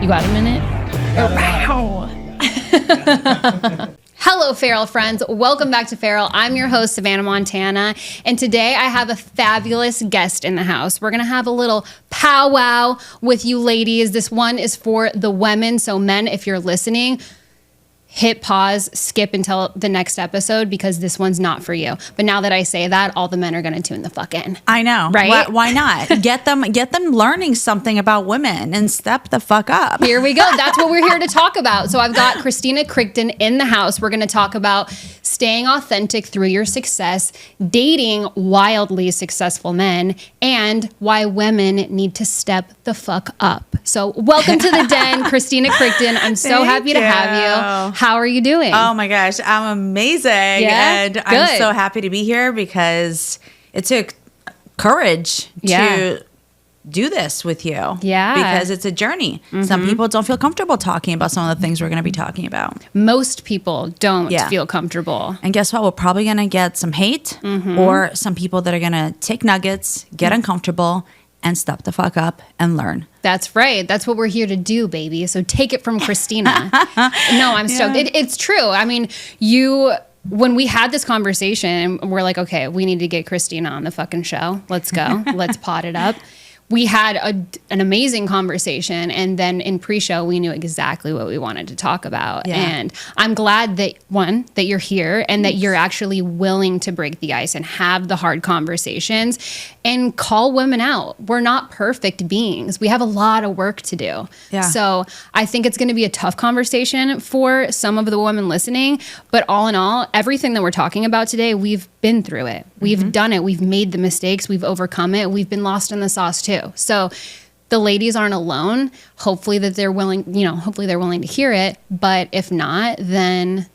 You got a minute? Hello, Feral friends. Welcome back to Feral. I'm your host, Savannah Montana, and today I have a fabulous guest in the house. We're going to have a little powwow with you ladies. This one is for the women, so men, if you're listening, hit pause, skip until the next episode because this one's not for you. But now that I say that, all the men are going to tune the fuck in. I know. Right? Why not? Get them learning something about women and step the fuck up. Here we go. That's what we're here to talk about. So I've got Kristina Krykhtin in the house. We're going to talk about staying authentic through your success, dating wildly successful men, and why women need to step the fuck up. So welcome to the den, Kristina Krykhtin. I'm so happy to have you. How are you doing? Oh my gosh, I'm amazing. Yeah? And Good. I'm so happy to be here because it took courage to do this with you. Yeah. Because it's a journey. Mm-hmm. Some people don't feel comfortable talking about some of the things we're going to be talking about. Most people don't feel comfortable. And guess what? We're probably going to get some hate or some people that are going to take nuggets, get uncomfortable, and step the fuck up and learn. That's right. That's what we're here to do, baby. So take it from Kristina. No, I'm stoked. It's true. I mean, when we had this conversation, we're like, okay, we need to get Kristina on the fucking show. Let's go. Let's pot it up. We had an amazing conversation, and then in pre-show, we knew exactly what we wanted to talk about. Yeah. And I'm glad that, one, that you're here and that you're actually willing to break the ice and have the hard conversations and call women out. We're not perfect beings. We have a lot of work to do. Yeah. So I think it's going to be a tough conversation for some of the women listening, but all in all, everything that we're talking about today, we've been through it. We've done it. We've made the mistakes. We've overcome it. We've been lost in the sauce too. So the ladies aren't alone. Hopefully that they're willing, hopefully they're willing to hear it. But if not, then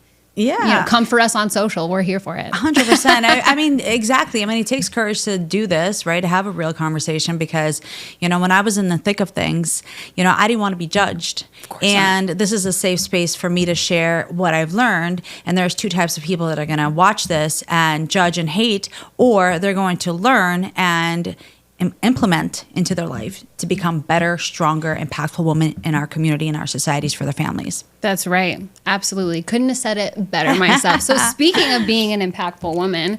come for us on social. We're here for it. 100%. I mean, exactly. I mean, it takes courage to do this, right? To have a real conversation because, when I was in the thick of things, I didn't want to be judged. Of course not. This is a safe space for me to share what I've learned. And there's two types of people that are going to watch this and judge and hate, or they're going to learn and implement into their life to become better, stronger, impactful women in our community and our societies for their families. That's right. Absolutely. Couldn't have said it better myself. So speaking of being an impactful woman,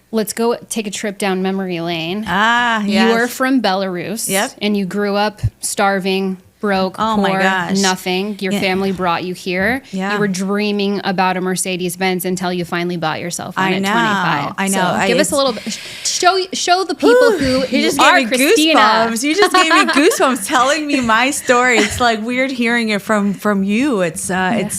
let's go take a trip down memory lane. Yes. You are from Belarus. Yep. And you grew up starving, broke, poor, my gosh. nothing. Your family brought you here. Yeah. You were dreaming about a Mercedes-Benz until you finally bought yourself one at 25. I know. So give us a little bit. Show the people who you just are gave me Kristina. Goosebumps. You just gave me goosebumps telling me my story. It's like weird hearing it from you. It's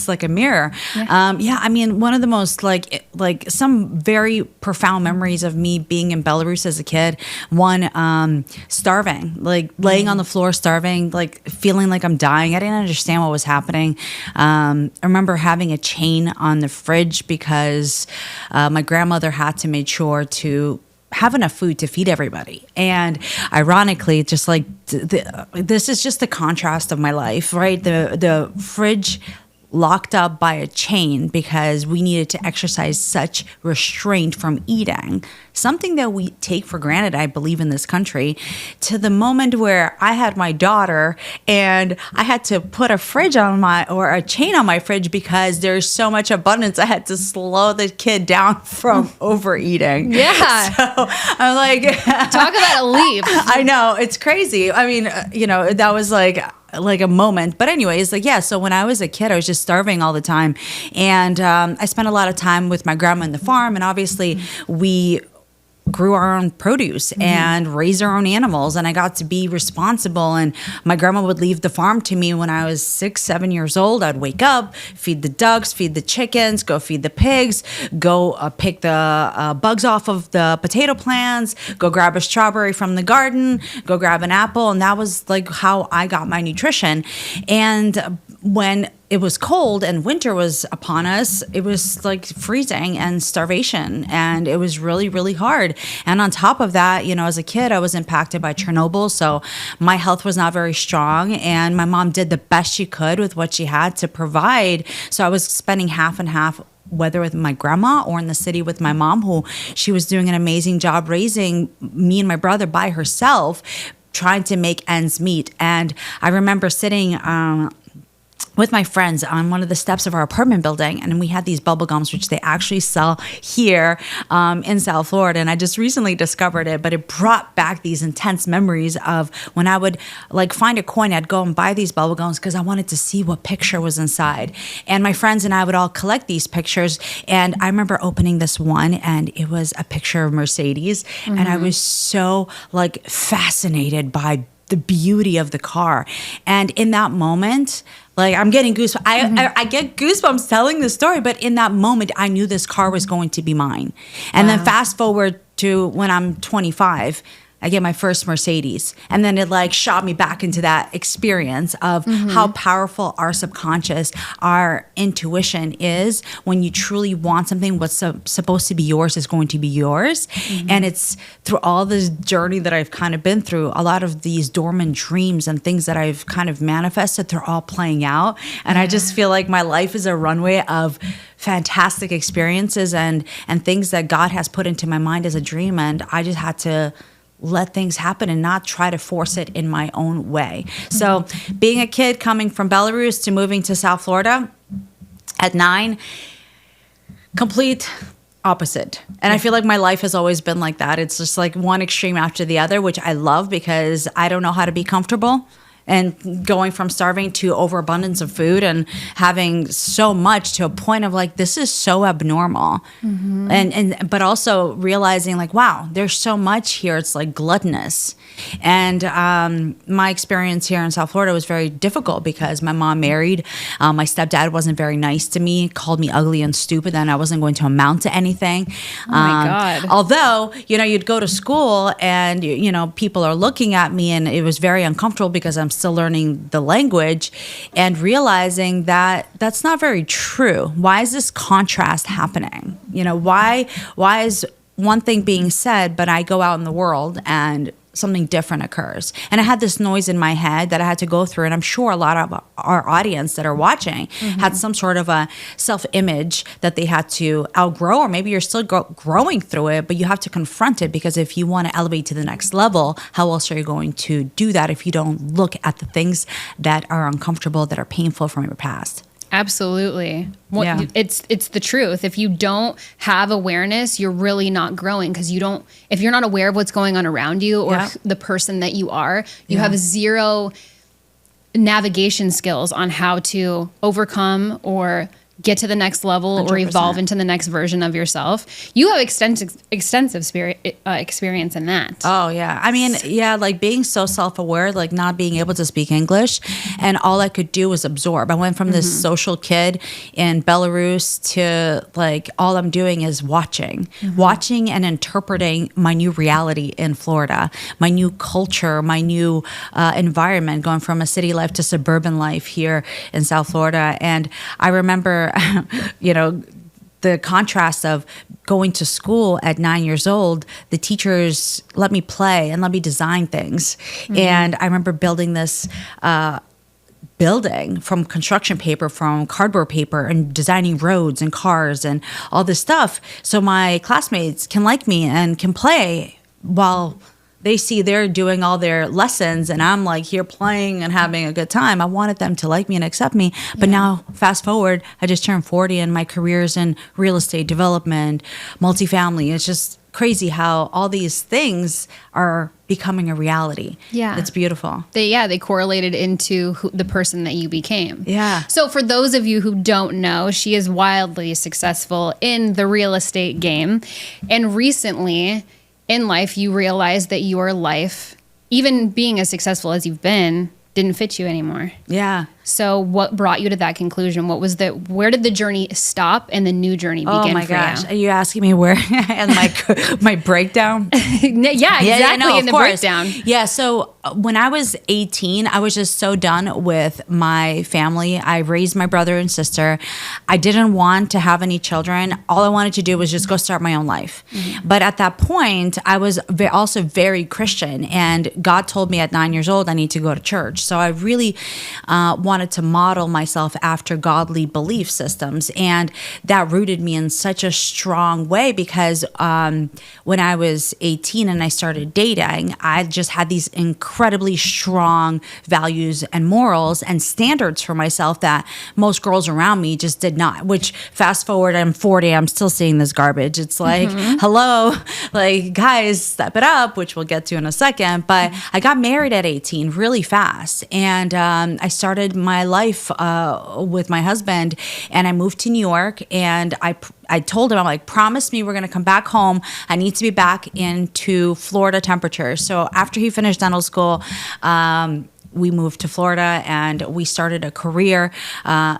like a mirror. Yeah. I mean, one of the most like some very profound memories of me being in Belarus as a kid. One, starving, like laying on the floor, starving, like feeling like I'm dying. I didn't understand what was happening. I remember having a chain on the fridge because my grandmother had to make sure to have enough food to feed everybody. And ironically, just like this is just the contrast of my life, right? The fridge locked up by a chain because we needed to exercise such restraint from eating, something that we take for granted, I believe, in this country, to the moment where I had my daughter and I had to put a chain on my fridge because there's so much abundance. I had to slow the kid down from overeating. Yeah. So I'm like, talk about a leap. I know, it's crazy. I mean, that was like a moment. But anyways, so when I was a kid, I was just starving all the time. And I spent a lot of time with my grandma in the farm. And obviously we grew our own produce and raised our own animals. And I got to be responsible. And my grandma would leave the farm to me when I was 6, 7 years old. I'd wake up, feed the ducks, feed the chickens, go feed the pigs, go pick the bugs off of the potato plants, go grab a strawberry from the garden, go grab an apple. And that was like how I got my nutrition. And when it was cold and winter was upon us, it was like freezing and starvation. And it was really, really hard. And on top of that, as a kid, I was impacted by Chernobyl. So my health was not very strong. And my mom did the best she could with what she had to provide. So I was spending half and half, whether with my grandma or in the city with my mom, who she was doing an amazing job raising me and my brother by herself. trying to make ends meet. And I remember sitting with my friends on one of the steps of our apartment building, and we had these bubble gums, which they actually sell here in South Florida. And I just recently discovered it, but it brought back these intense memories of when I would like find a coin, I'd go and buy these bubble gums because I wanted to see what picture was inside. And my friends and I would all collect these pictures. And I remember opening this one, and it was a picture of Mercedes, and I was so like fascinated by the beauty of the car. And in that moment, like I'm getting goosebumps. I get goosebumps telling the story, but in that moment, I knew this car was going to be mine. And then fast forward to when I'm 25, I get my first Mercedes. And then it like shot me back into that experience of how powerful our subconscious, our intuition is when you truly want something. What's supposed to be yours is going to be yours. And it's through all this journey that I've kind of been through, a lot of these dormant dreams and things that I've kind of manifested, they're all playing out. And I just feel like my life is a runway of fantastic experiences and things that God has put into my mind as a dream. And I just had to let things happen and not try to force it in my own way. So being a kid coming from Belarus to moving to South Florida at 9, complete opposite. And I feel like my life has always been like that. It's just like one extreme after the other, which I love because I don't know how to be comfortable. And going from starving to overabundance of food and having so much to a point of like, this is so abnormal. And but also realizing like, wow, there's so much here. It's like gluttonous. And my experience here in South Florida was very difficult because my mom married. My stepdad wasn't very nice to me, called me ugly and stupid, and I wasn't going to amount to anything. Oh my God. Although, you'd go to school and, people are looking at me, and it was very uncomfortable because I'm still learning the language and realizing that that's not very true. Why is this contrast happening? Why is one thing being said, but I go out in the world and something different occurs? And I had this noise in my head that I had to go through. And I'm sure a lot of our audience that are watching had some sort of a self-image that they had to outgrow, or maybe you're still growing through it, but you have to confront it, because if you want to elevate to the next level, how else are you going to do that if you don't look at the things that are uncomfortable, that are painful from your past? Absolutely. Yeah. It's the truth. If you don't have awareness, you're really not growing, because if you're not aware of what's going on around you or the person that you are, you have zero navigation skills on how to overcome or get to the next level 100%. Or evolve into the next version of yourself. You have extensive experience in that. Oh, yeah. I mean, like being so self-aware, like not being able to speak English, and all I could do was absorb. I went from this social kid in Belarus to like all I'm doing is watching and interpreting my new reality in Florida, my new culture, my new environment, going from a city life to suburban life here in South Florida. And I remember the contrast of going to school at 9 years old. The teachers let me play and let me design things. And I remember building this building from construction paper, from cardboard paper, and designing roads and cars and all this stuff, so my classmates can like me and can play while they see they're doing all their lessons and I'm like here playing and having a good time. I wanted them to like me and accept me. But now, fast forward, I just turned 40 and my career's in real estate development, multifamily. It's just crazy how all these things are becoming a reality. Yeah. It's beautiful. They correlated into the person that you became. Yeah. So for those of you who don't know, she is wildly successful in the real estate game. And recently in life, you realize that your life, even being as successful as you've been, didn't fit you anymore. Yeah. So what brought you to that conclusion? Where did the journey stop and the new journey begin? Oh my gosh. Are you asking me where and my breakdown? Exactly. In the breakdown. Yeah. So when I was 18, I was just so done with my family. I raised my brother and sister. I didn't want to have any children. All I wanted to do was just go start my own life. But at that point, I was also very Christian, and God told me at 9 years old, I need to go to church. So I really wanted wanted to model myself after godly belief systems. And that rooted me in such a strong way because when I was 18 and I started dating, I just had these incredibly strong values and morals and standards for myself that most girls around me just did not. Which fast forward, I'm 40, I'm still seeing this garbage. It's like, hello, like guys, step it up, which we'll get to in a second. But I got married at 18 really fast. And I started my life with my husband, and I moved to New York, and I told him, I'm like, promise me we're going to come back home. I need to be back into Florida temperatures. So after he finished dental school, we moved to Florida and we started a career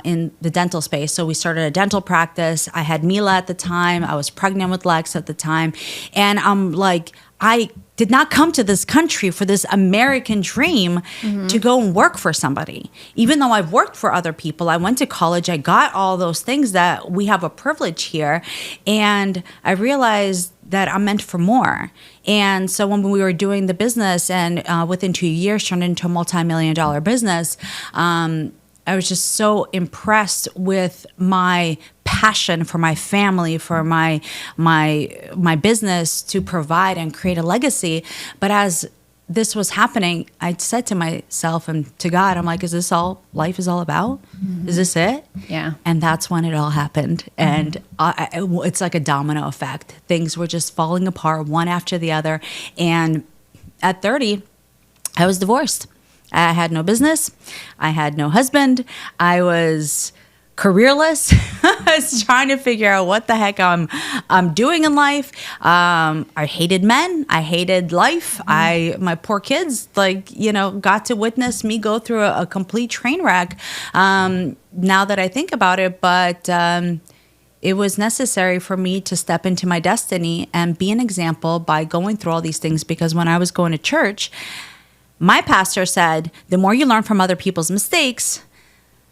in the dental space. So we started a dental practice. I had Mila at the time. I was pregnant with Lex at the time. And I'm like, I did not come to this country for this American dream to go and work for somebody. Even though I've worked for other people, I went to college, I got all those things that we have a privilege here. And I realized that I'm meant for more. And so when we were doing the business and within 2 years turned into a multi-million-dollar business, I was just so impressed with my passion for my family, for my business to provide and create a legacy. But as this was happening, I said to myself and to God, I'm like, is this all life is all about? Is this it? Yeah. And that's when it all happened. And it's like a domino effect. Things were just falling apart one after the other. And at 30, I was divorced. I had no business. I had no husband. I was careerless. I was trying to figure out what the heck I'm doing in life. I hated men. I hated life. My poor kids, got to witness me go through a complete train wreck. Now that I think about it, but it was necessary for me to step into my destiny and be an example by going through all these things. Because when I was going to church, my pastor said, the more you learn from other people's mistakes,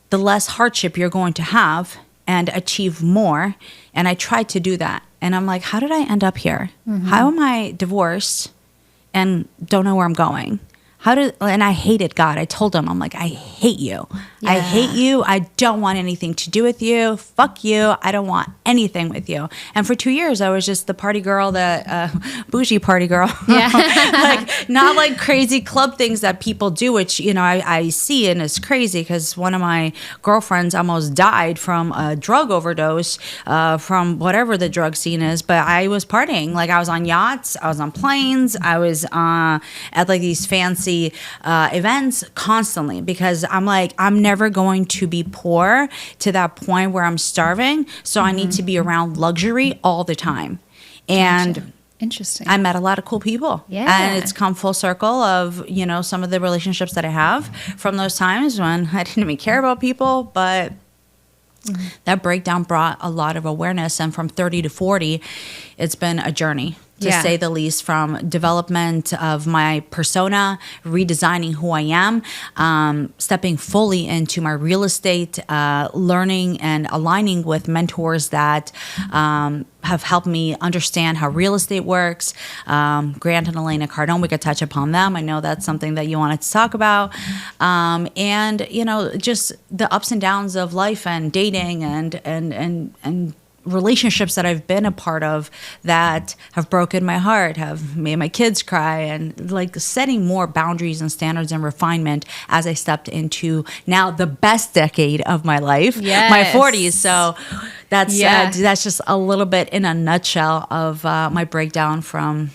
the less hardship you're going to have and achieve more. And I tried to do that. And I'm like, how did I end up here? How am I divorced and don't know where I'm going? And I hated God. I told him, I'm like, I hate you. Yeah. I hate you. I don't want anything to do with you. Fuck you. I don't want anything with you. And for 2 years, I was just the party girl, the bougie party girl. Yeah. Not like crazy club things that people do, which, I see and it's crazy because one of my girlfriends almost died from a drug overdose from whatever the drug scene is. But I was partying. Like I was on yachts. I was on planes. I was at these fancy events constantly because I'm like, I'm never going to be poor to that point where I'm starving. So I need to be around luxury all the time. And gotcha. Interesting. I met a lot of cool people. Yeah. And it's come full circle of, some of the relationships that I have from those times when I didn't even care about people, but that breakdown brought a lot of awareness. And from 30 to 40, it's been a journey. To say the least, from development of my persona, redesigning who I am, stepping fully into my real estate, learning and aligning with mentors that have helped me understand how real estate works. Grant and Elena Cardone, we could touch upon them. I know that's something that you wanted to talk about. And, just the ups and downs of life and dating and relationships that I've been a part of that have broken my heart, have made my kids cry, and setting more boundaries and standards and refinement as I stepped into now the best decade of my life, my 40s. So that's just a little bit in a nutshell of my breakdown from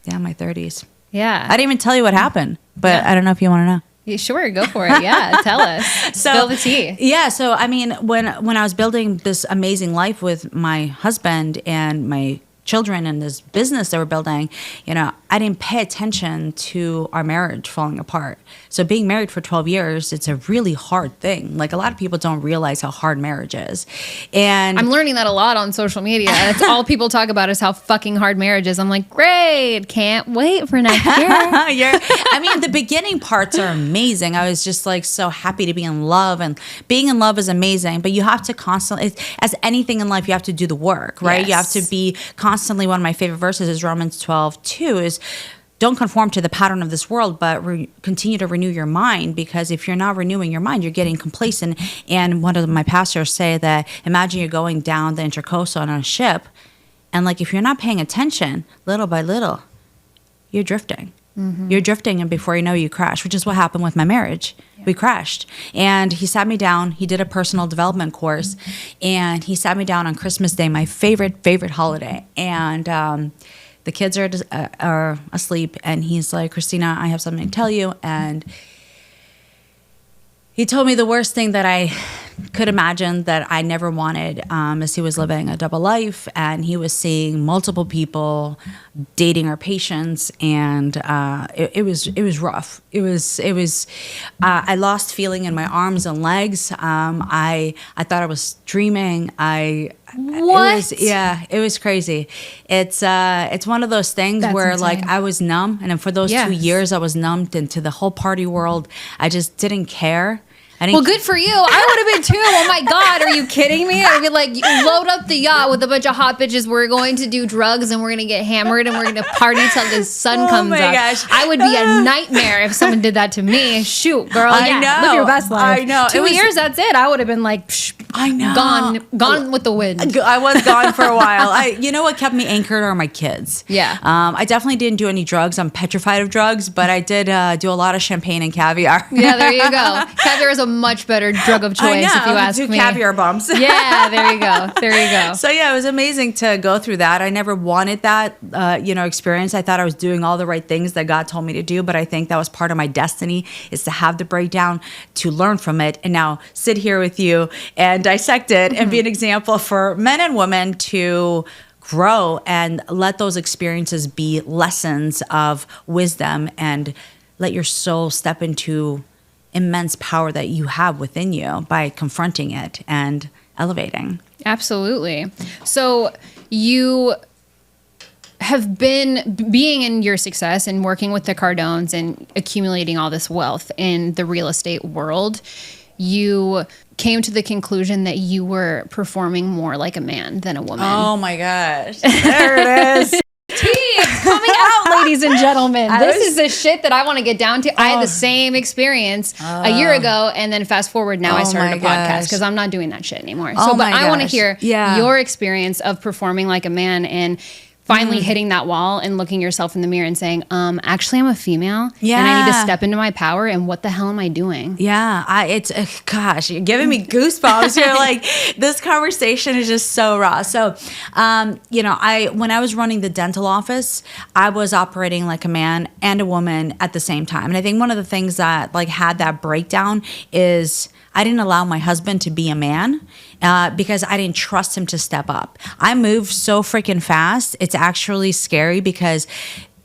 my 30s. Yeah. I didn't even tell you what happened, but I don't know if you want to know. Yeah, sure, go for it. Yeah, tell us. Spill the tea. Yeah, so I mean, when I was building this amazing life with my husband and my children and this business that we're building, I didn't pay attention to our marriage falling apart. So being married for 12 years, it's a really hard thing. A lot of people don't realize how hard marriage is. And I'm learning that a lot on social media. It's all people talk about is how fucking hard marriage is. I'm like, great, can't wait for next year. The beginning parts are amazing. I was just so happy to be in love, and being in love is amazing, but you have to constantly, as anything in life, you have to do the work, right? Yes. You have to be constantly, one of my favorite verses is Romans 12:2 is don't conform to the pattern of this world, but continue to renew your mind, because if you're not renewing your mind, you're getting complacent. And one of my pastors say that imagine you're going down the intercoastal on a ship, and like if you're not paying attention, little by little, you're drifting. You're drifting, and before you know, you crash, which is what happened with my marriage. We crashed. And he sat me down. He did a personal development course, and he sat me down on Christmas Day, my favorite holiday. And the kids are asleep, and he's like, Kristina, I have something to tell you. And he told me the worst thing that I could imagine that I never wanted, as he was living a double life, and he was seeing multiple people dating our patients, and it was rough. It was I lost feeling in my arms and legs. I thought I was dreaming. What? It was crazy. It's one of those things That's where insane. like I was numb, and then for those 2 years I was numbed into the whole party world. I just didn't care. Well, good for you. I would have been too. Oh my God, are you kidding me? I'd be like, load up the yacht with a bunch of hot bitches. We're going to do drugs, and we're going to get hammered, and we're going to party till the sun comes up. Gosh. I would be a nightmare if someone did that to me. Shoot, girl. I know. Live your best life. I know. 2 years, that's it. I would have been like, I know. Gone with the wind. I was gone for a while. You know what kept me anchored are my kids. Yeah. I definitely didn't do any drugs. I'm petrified of drugs, but I did do a lot of champagne and caviar. Yeah, there you go. Caviar is a much better drug of choice, if you ask me. Caviar bumps. Yeah, there you go. There you go. So yeah, it was amazing to go through that. I never wanted that, experience. I thought I was doing all the right things that God told me to do, but I think that was part of my destiny, is to have the breakdown, to learn from it, and now sit here with you and dissect it and be an example for men and women to grow and let those experiences be lessons of wisdom, and let your soul step into immense power that you have within you by confronting it and elevating. Absolutely. So you have been being in your success and working with the Cardones and accumulating all this wealth in the real estate world. You came to the conclusion that you were performing more like a man than a woman. Oh my gosh. There it is. It's coming out, ladies and gentlemen. This is the shit that I want to get down to. I had the same experience a year ago, and then fast forward now, I started a podcast because I'm not doing that shit anymore. So, but I want to hear your experience of performing like a man and finally hitting that wall and looking yourself in the mirror and saying, actually, I'm a female and I need to step into my power, and what the hell am I doing? Yeah, gosh, you're giving me goosebumps. You're like, this conversation is just so raw. So, when I was running the dental office, I was operating like a man and a woman at the same time. And I think one of the things that like had that breakdown is I didn't allow my husband to be a man because I didn't trust him to step up. I moved so freaking fast. It's actually scary because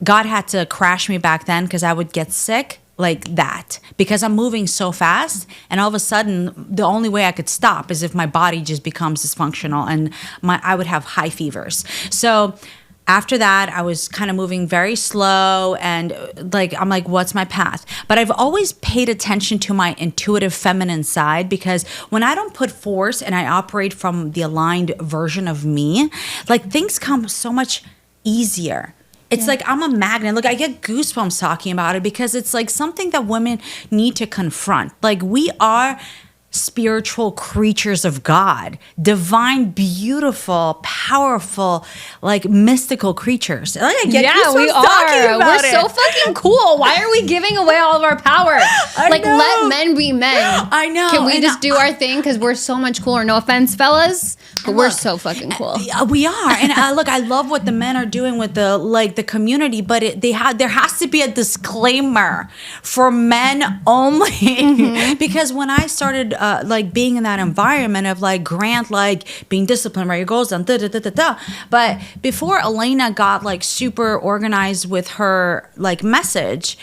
God had to crash me back then because I would get sick like that because I'm moving so fast. And all of a sudden, the only way I could stop is if my body just becomes dysfunctional, and I would have high fevers. So after that, I was kind of moving very slow, and I'm like, what's my path? But I've always paid attention to my intuitive feminine side, because when I don't put force and I operate from the aligned version of me, like things come so much easier. It's like I'm a magnet. Look, I get goosebumps talking about it because it's like something that women need to confront. Like, we are spiritual creatures of God, divine, beautiful, powerful, like mystical creatures. Like, I get goosebumps we talking are. about We're it. so fucking cool. Why are we giving away all of our power? Like, know. let men be men. I know. Can we And just do our thing? Because we're so much cooler. No offense, fellas, but we're so fucking cool. We are. And look, I love what the men are doing with the community, but there has to be a disclaimer for men only. Because when I started being in that environment of like Grant, like being disciplined, right? Your goals done, But before Elena got like super organized with her like message,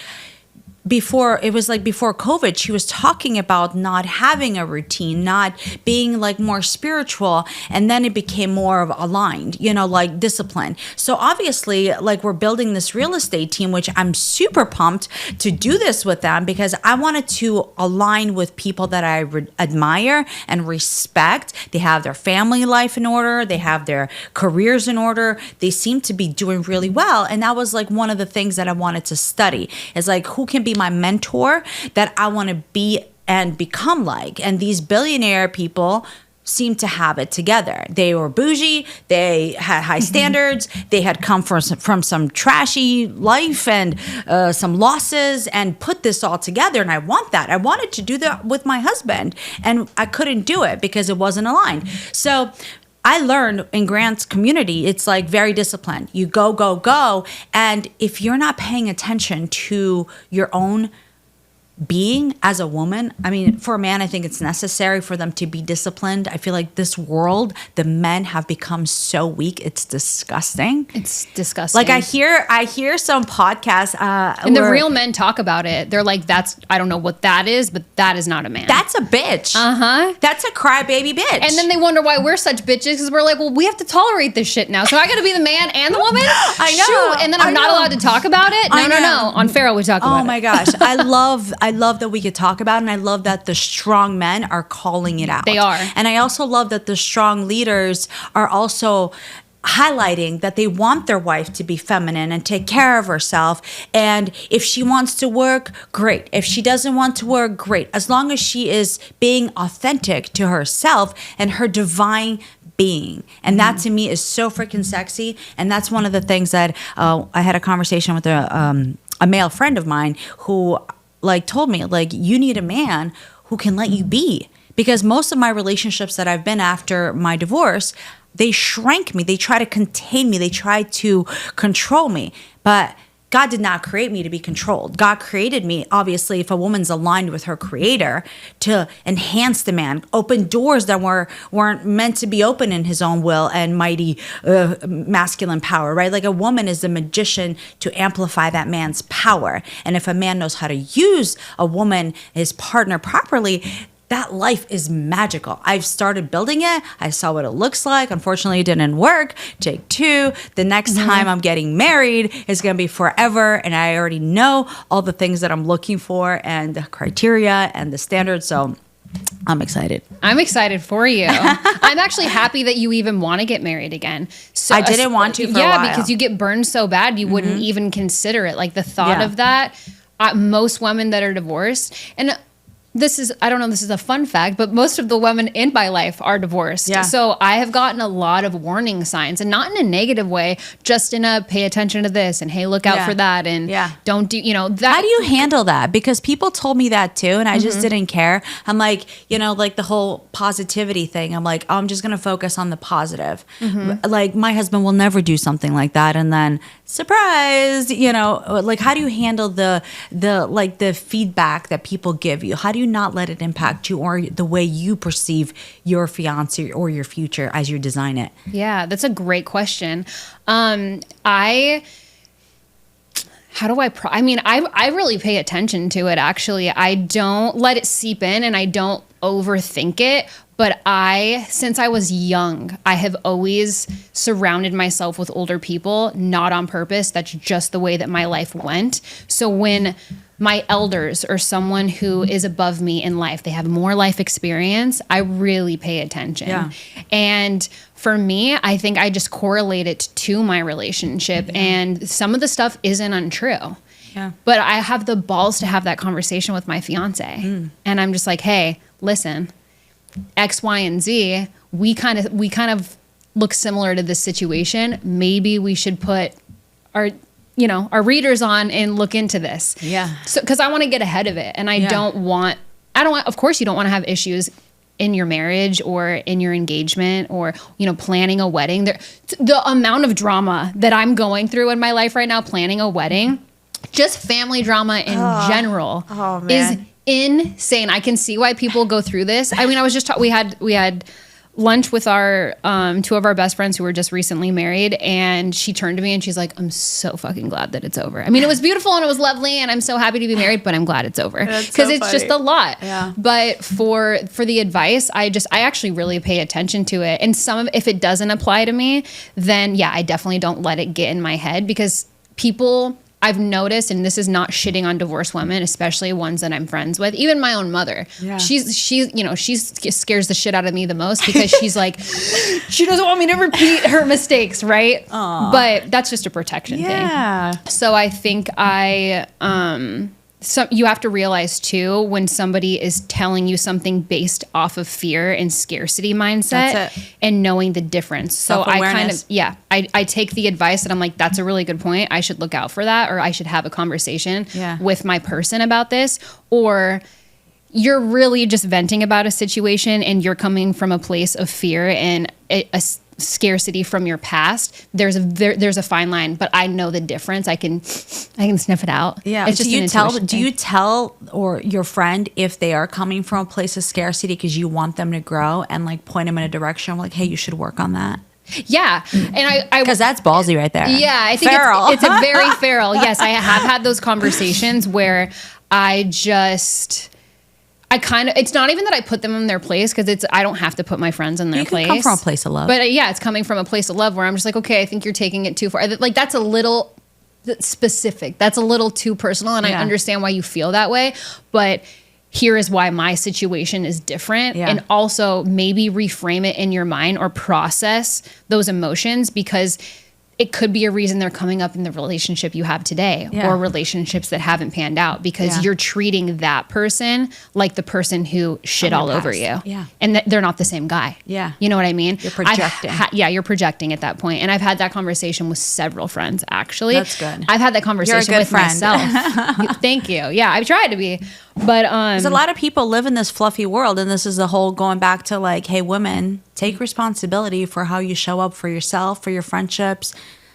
before COVID, she was talking about not having a routine, not being like more spiritual, and then it became more of aligned, like discipline. So obviously, like, we're building this real estate team, which I'm super pumped to do this with them, because I wanted to align with people that I admire and respect. They have their family life in order, they have their careers in order, they seem to be doing really well. And that was like one of the things that I wanted to study, is like, who can be my mentor that I want to be and become like. And these billionaire people seem to have it together. They were bougie, they had high standards, they had come from some trashy life and some losses, and put this all together. And I want that. I wanted to do that with my husband, and I couldn't do it because it wasn't aligned. So I learned in Grant's community, it's like very disciplined. You go, go, go. And if you're not paying attention to your own being as a woman, I mean, for a man, I think it's necessary for them to be disciplined. I feel like this world, the men have become so weak. It's disgusting. It's disgusting. Like I hear some podcasts. And the real men talk about it. They're like, I don't know what that is, but that is not a man. That's a bitch. Uh-huh. That's a crybaby bitch. And then they wonder why we're such bitches, because we're like, well, we have to tolerate this shit now. So I got to be the man and the woman? I know. Shoot. And then I'm not allowed to talk about it? No. On Pharaoh, we talk about it. Oh my gosh. I love that we could talk about it, and I love that the strong men are calling it out. They are. And I also love that the strong leaders are also highlighting that they want their wife to be feminine and take care of herself. And if she wants to work, great. If she doesn't want to work, great. As long as she is being authentic to herself and her divine being. And that to me is so freaking sexy. And that's one of the things that I had a conversation with a male friend of mine who like told me, like, you need a man who can let you be. Because most of my relationships that I've been after my divorce, they shrank me. They try to contain me. They try to control me. But God did not create me to be controlled. God created me, obviously, if a woman's aligned with her creator, to enhance the man, open doors that weren't meant to be open in his own will and mighty masculine power, right? Like a woman is the magician to amplify that man's power. And if a man knows how to use a woman, his partner, properly, that life is magical. I've started building it. I saw what it looks like. Unfortunately, it didn't work. Take two. The next time I'm getting married is going to be forever. And I already know all the things that I'm looking for and the criteria and the standards. So I'm excited. I'm excited for you. I'm actually happy that you even want to get married again. So I didn't want to for a while. Yeah, because you get burned so bad, you wouldn't even consider it. Like the thought of that, most women that are divorced, and I don't know, this is a fun fact, but most of the women in my life are divorced. Yeah. So I have gotten a lot of warning signs, and not in a negative way, just in a pay attention to this and hey, look out for that, and don't do, that. How do you handle that? Because people told me that too, and I just didn't care. I'm like, like the whole positivity thing. I'm like, I'm just going to focus on the positive. Like my husband will never do something like that. And then surprise, like how do you handle the feedback that people give you? How do you not let it impact you or the way you perceive your fiance or your future as you design it? Yeah, that's a great question. I really pay attention to it, actually. I don't let it seep in and I don't overthink it. But since I was young, I have always surrounded myself with older people, not on purpose. That's just the way that my life went. So when my elders or someone who is above me in life, they have more life experience, I really pay attention. Yeah. And for me, I think I just correlate it to my relationship. And some of the stuff isn't untrue. Yeah. But I have the balls to have that conversation with my fiance. And I'm just like, hey, listen, X, Y, and Z, we kind of look similar to this situation. Maybe we should put our readers on and look into this. Yeah. So, because I want to get ahead of it, and I don't want. Of course, you don't want to have issues in your marriage or in your engagement or planning a wedding. The amount of drama that I'm going through in my life right now, planning a wedding, just family drama in general, is insane. I can see why people go through this. I mean, I was just we had lunch with our two of our best friends who were just recently married, and she turned to me and she's like, I'm so fucking glad that it's over. I mean, it was beautiful and it was lovely and I'm so happy to be married, but I'm glad it's over because it's just a lot. Yeah. But for the advice, I actually really pay attention to it. And if it doesn't apply to me, then yeah, I definitely don't let it get in my head, because people, I've noticed, and this is not shitting on divorced women, especially ones that I'm friends with, even my own mother. Yeah. She scares the shit out of me the most, because she's like, she doesn't want me to repeat her mistakes, right? Aww. But that's just a protection thing. So I think you have to realize too, when somebody is telling you something based off of fear and scarcity mindset, and knowing the difference. So I take the advice and I'm like, that's a really good point. I should look out for that, or I should have a conversation with my person about this. Or you're really just venting about a situation and you're coming from a place of fear and a scarcity from your past. There's a fine line, but I know the difference. I can sniff it out. Yeah. It's just do you tell or your friend if they are coming from a place of scarcity because you want them to grow, and like point them in a direction like, hey, you should work on that? Yeah. And because that's ballsy right there. Yeah. I think it's a very feral. Yes. I have had those conversations where it's not even that I put them in their place, because I don't have to put my friends in their place. Come from a place of love. But it's coming from a place of love where I'm just like, okay, I think you're taking it too far. Like, that's a little specific. That's a little too personal, and I understand why you feel that way. But here is why my situation is different. And also maybe reframe it in your mind or process those emotions, because it could be a reason they're coming up in the relationship you have today, or relationships that haven't panned out, because you're treating that person like the person who shit all over you. Yeah. And they're not the same guy. Yeah. You know what I mean? You're projecting. You're projecting at that point. And I've had that conversation with several friends, actually. That's good. I've had that conversation with myself. Thank you. Yeah, I've tried to be. But there's a lot of people live in this fluffy world, and this is the whole going back to like, hey, women, take responsibility for how you show up for yourself, for your friendships,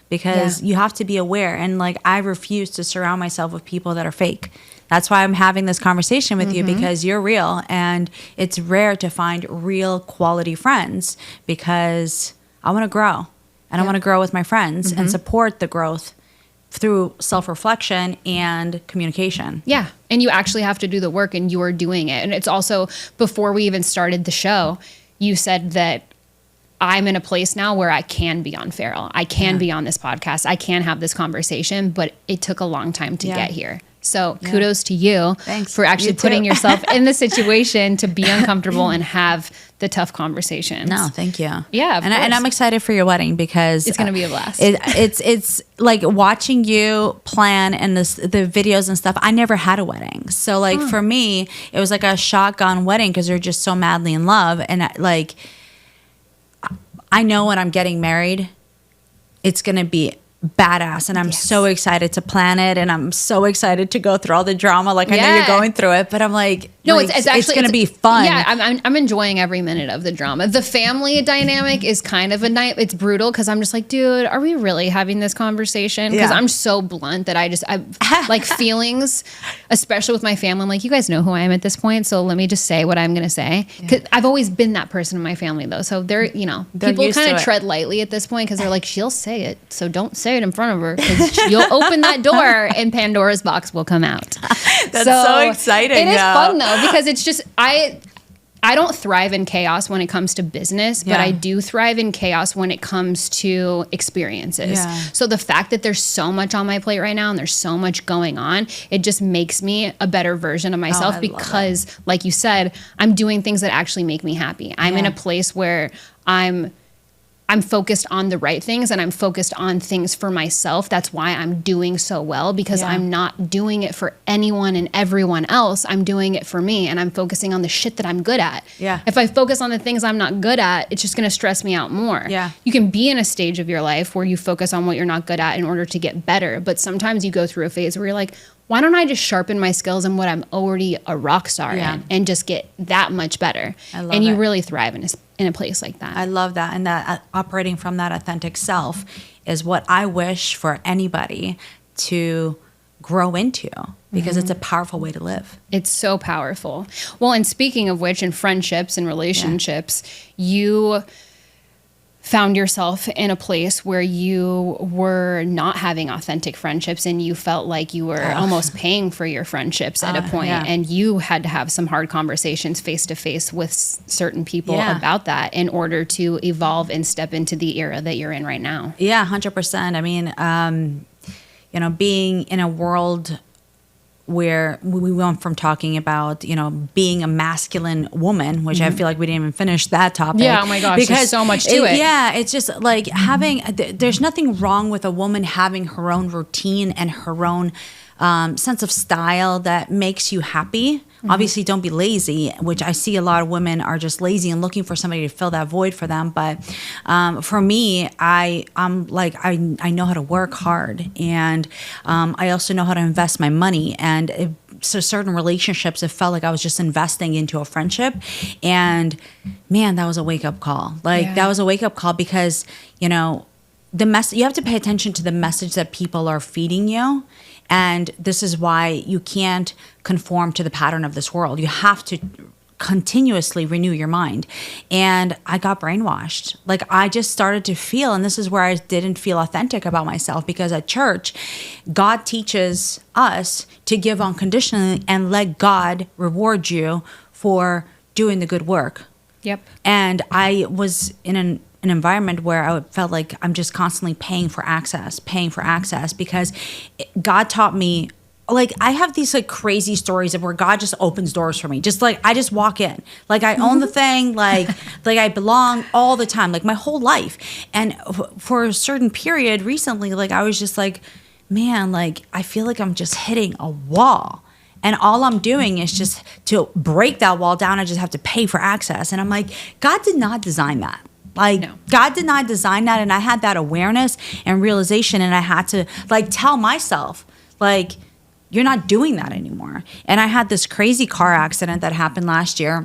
because you have to be aware. And like, I refuse to surround myself with people that are fake. That's why I'm having this conversation with you, because you're real, and it's rare to find real quality friends, because I want to grow, and I want to grow with my friends and support the growth through self-reflection and communication. Yeah. And you actually have to do the work, and you are doing it. And it's also, before we even started the show, you said that I'm in a place now where I can be on Feral. I can be on this podcast. I can have this conversation, but it took a long time to get here. So kudos to you for actually putting yourself in the situation to be uncomfortable and have the tough conversations. No, thank you. Yeah, and I'm excited for your wedding, because it's going to be a blast. It's like watching you plan and the videos and stuff. I never had a wedding, so like for me, it was like a shotgun wedding, because they're just so madly in love, and I know when I'm getting married, it's going to be badass, and I'm so excited to plan it, and I'm so excited to go through all the drama. Like, I know you're going through it, but I'm like, no, it's actually, it's going to be fun. Yeah, I'm enjoying every minute of the drama. The family dynamic is kind of it's brutal, because I'm just like, dude, are we really having this conversation? Because I'm so blunt that I like feelings, especially with my family. I'm like, you guys know who I am at this point, so let me just say what I'm going to say. Because I've always been that person in my family, though. So they're people kind of tread lightly at this point, because they're like, she'll say it, so don't say it in front of her, because you'll open that door and Pandora's box will come out. That's so exciting. It is fun though, because it's just I don't thrive in chaos when it comes to business, but I do thrive in chaos when it comes to experiences. Yeah. So the fact that there's so much on my plate right now and there's so much going on, it just makes me a better version of myself, because like you said, I'm doing things that actually make me happy. I'm in a place where I'm focused on the right things, and I'm focused on things for myself. That's why I'm doing so well, because I'm not doing it for anyone and everyone else. I'm doing it for me, and I'm focusing on the shit that I'm good at. Yeah. If I focus on the things I'm not good at, it's just going to stress me out more. Yeah. You can be in a stage of your life where you focus on what you're not good at in order to get better, but sometimes you go through a phase where you're like, why don't I just sharpen my skills in what I'm already a rock star in, and just get that much better? And you really thrive in a place like that. I love that. And that operating from that authentic self is what I wish for anybody to grow into, because it's a powerful way to live. It's so powerful. Well, and speaking of which, in friendships and relationships, you found yourself in a place where you were not having authentic friendships, and you felt like you were almost paying for your friendships at a point, and you had to have some hard conversations face to face with certain people about that in order to evolve and step into the era that you're in right now. Yeah, 100%. I mean, being in a world where we went from talking about, being a masculine woman, which I feel like we didn't even finish that topic. Yeah, oh my gosh, there's so much to it. Yeah, it's just like there's nothing wrong with a woman having her own routine and her own sense of style that makes you happy. Obviously, don't be lazy, which I see a lot of women are just lazy and looking for somebody to fill that void for them. But for me, I'm like, I know how to work hard, and I also know how to invest my money. And so certain relationships, it felt like I was just investing into a friendship. And man, that was a wake up call. That was a wake up call, because, you have to pay attention to the message that people are feeding you. And this is why you can't conform to the pattern of this world. You have to continuously renew your mind. And I got brainwashed. Like, I just started to feel, and this is where I didn't feel authentic about myself, because at church, God teaches us to give unconditionally and let God reward you for doing the good work. Yep. And I was in an environment where I felt like I'm just constantly paying for access, because God taught me, like, I have these like crazy stories of where God just opens doors for me. Just like, I just walk in, like I own the thing, like I belong all the time, like my whole life. And for a certain period recently, like I was just like, man, like I feel like I'm just hitting a wall. And all I'm doing is just to break that wall down, I just have to pay for access. And I'm like, God did not design that. God did not design that. And I had that awareness and realization, and I had to like tell myself, like, you're not doing that anymore. And I had this crazy car accident that happened last year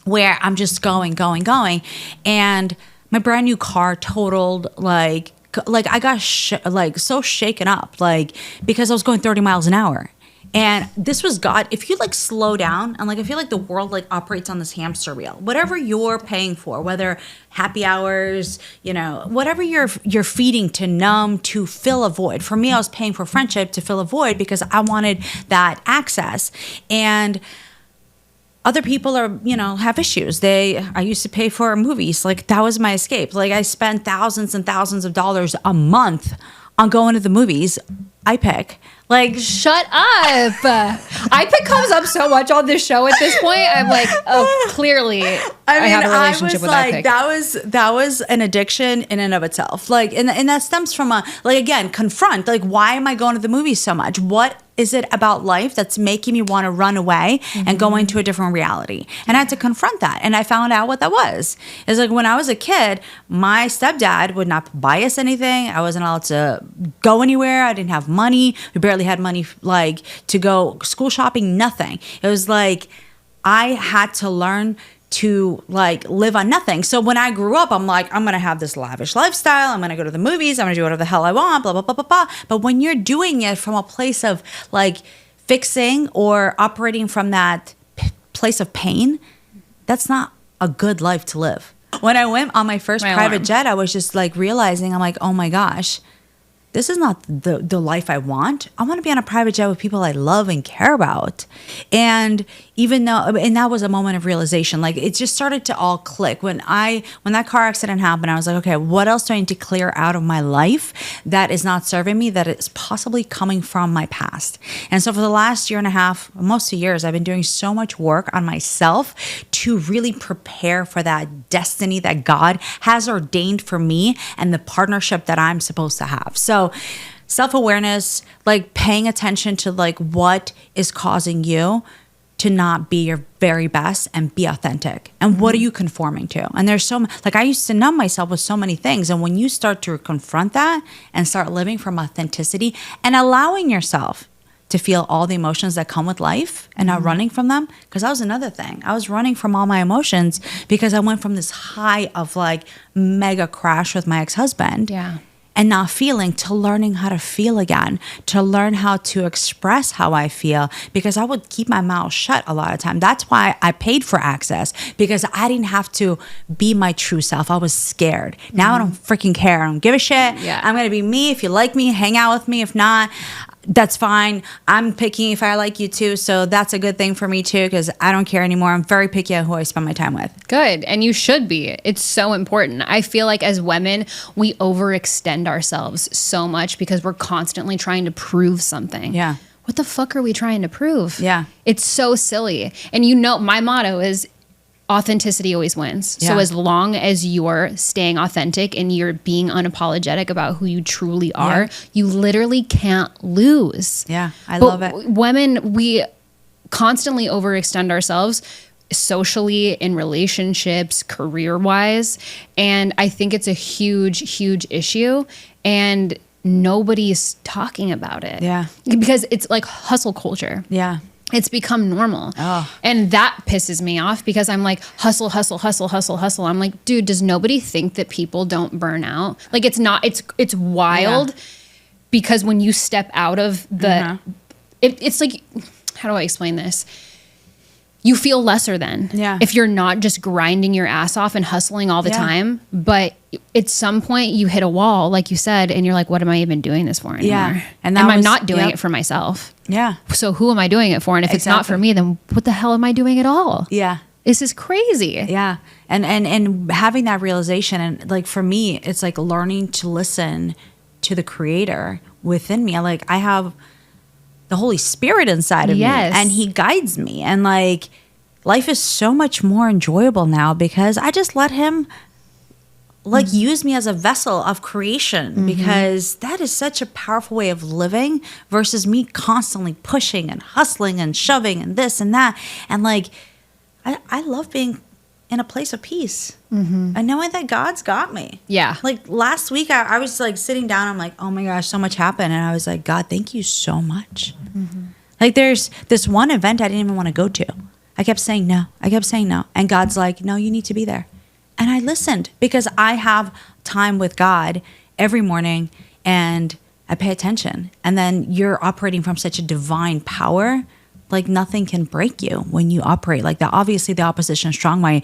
where I'm just going. And my brand new car totaled, like I got so shaken up, like, because I was going 30 miles an hour. And this was God. If you like slow down, and like I feel like the world like operates on this hamster wheel. Whatever you're paying for, whether happy hours, whatever you're feeding to numb, to fill a void. For me, I was paying for friendship to fill a void because I wanted that access. And other people are, have issues. I used to pay for movies. Like, that was my escape. Like, I spent thousands and thousands of dollars a month on going to the movies. I pick. Like, shut up. iPic comes up so much on this show at this point. I'm like, oh, clearly I have a relationship with iPic. That was an addiction in and of itself. Like, and that stems from confront. Like, why am I going to the movies so much? What is it about life that's making me want to run away and go into a different reality? And I had to confront that. And I found out what that was. It's like, when I was a kid, my stepdad would not buy us anything. I wasn't allowed to go anywhere. I didn't have money. We barely had money like to go school shopping, nothing. It was like I had to learn to like live on nothing. So when I grew up, I'm like, I'm going to have this lavish lifestyle. I'm going to go to the movies. I'm going to do whatever the hell I want, blah, blah, blah, blah, blah. But when you're doing it from a place of like fixing or operating from that place of pain, that's not a good life to live. When I went on my first private jet, I was just like realizing, I'm like, oh my gosh, this is not the life I want. I want to be on a private jet with people I love and care about. And that was a moment of realization. Like, it just started to all click. When that car accident happened, I was like, okay, what else do I need to clear out of my life that is not serving me, that is possibly coming from my past? And so for the last year and a half, almost 2 years, I've been doing so much work on myself to really prepare for that destiny that God has ordained for me and the partnership that I'm supposed to have. So self-awareness, like paying attention to like what is causing you to not be your very best and be authentic. And what are you conforming to? And there's like, I used to numb myself with so many things. And when you start to confront that and start living from authenticity and allowing yourself to feel all the emotions that come with life and not running from them, because that was another thing. I was running from all my emotions because I went from this high of like mega crash with my ex-husband. Yeah. and not feeling to learning how to feel again, to learn how to express how I feel, because I would keep my mouth shut a lot of time. That's why I paid for access, because I didn't have to be my true self. I was scared. Now I don't freaking care. I don't give a shit. Yeah. I'm going to be me. If you like me, hang out with me. If not, that's fine. I'm picky if I like you too. So that's a good thing for me too, because I don't care anymore. I'm very picky at who I spend my time with. Good. And you should be. It's so important. I feel like as women, we overextend ourselves so much because we're constantly trying to prove something. Yeah. What the fuck are we trying to prove? Yeah. It's so silly. And you know, my motto is authenticity always wins. Yeah. So as long as you're staying authentic and you're being unapologetic about who you truly are, you literally can't lose. Yeah, I love it. Women, we constantly overextend ourselves socially, in relationships, career-wise. And I think it's a huge, huge issue. And nobody's talking about it. Yeah. Because it's like hustle culture. Yeah. It's become normal. Oh. And that pisses me off because I'm like, hustle, hustle, hustle, hustle, hustle. I'm like, dude, does nobody think that people don't burn out? Like, it's not, it's wild because when you step out of the, it's like, how do I explain this? You feel lesser than if you're not just grinding your ass off and hustling all the time. But at some point you hit a wall, like you said, and you're like, what am I even doing this for anymore? Yeah. And I'm not doing it for myself. Yeah. So who am I doing it for? And if it's not for me, then what the hell am I doing at all? Yeah. This is crazy. Yeah. And having that realization, and like for me, it's like learning to listen to the creator within me. Like I have the Holy Spirit inside of me, and he guides me. And like life is so much more enjoyable now because I just let him like use me as a vessel of creation, because that is such a powerful way of living versus me constantly pushing and hustling and shoving and this and that. And like I love being in a place of peace and knowing that God's got me. Yeah. Like last week, I was like sitting down. I'm like, oh my gosh, so much happened. And I was like, God, thank you so much. Like there's this one event I didn't even want to go to. I kept saying no. I kept saying no. And God's like, no, you need to be there. And I listened because I have time with God every morning and I pay attention. And then you're operating from such a divine power. Like nothing can break you when you operate like that. Obviously, the opposition is strong. I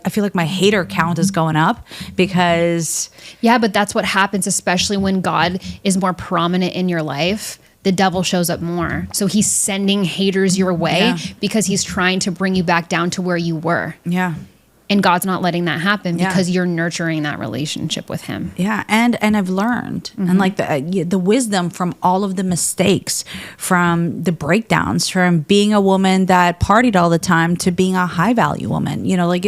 feel like my hater count is going up because but that's what happens, especially when God is more prominent in your life. The devil shows up more. So he's sending haters your way because he's trying to bring you back down to where you were. Yeah. And God's not letting that happen because you're nurturing that relationship with him. Yeah. And I've learned and like the wisdom from all of the mistakes, from the breakdowns, from being a woman that partied all the time to being a high value woman. You know, like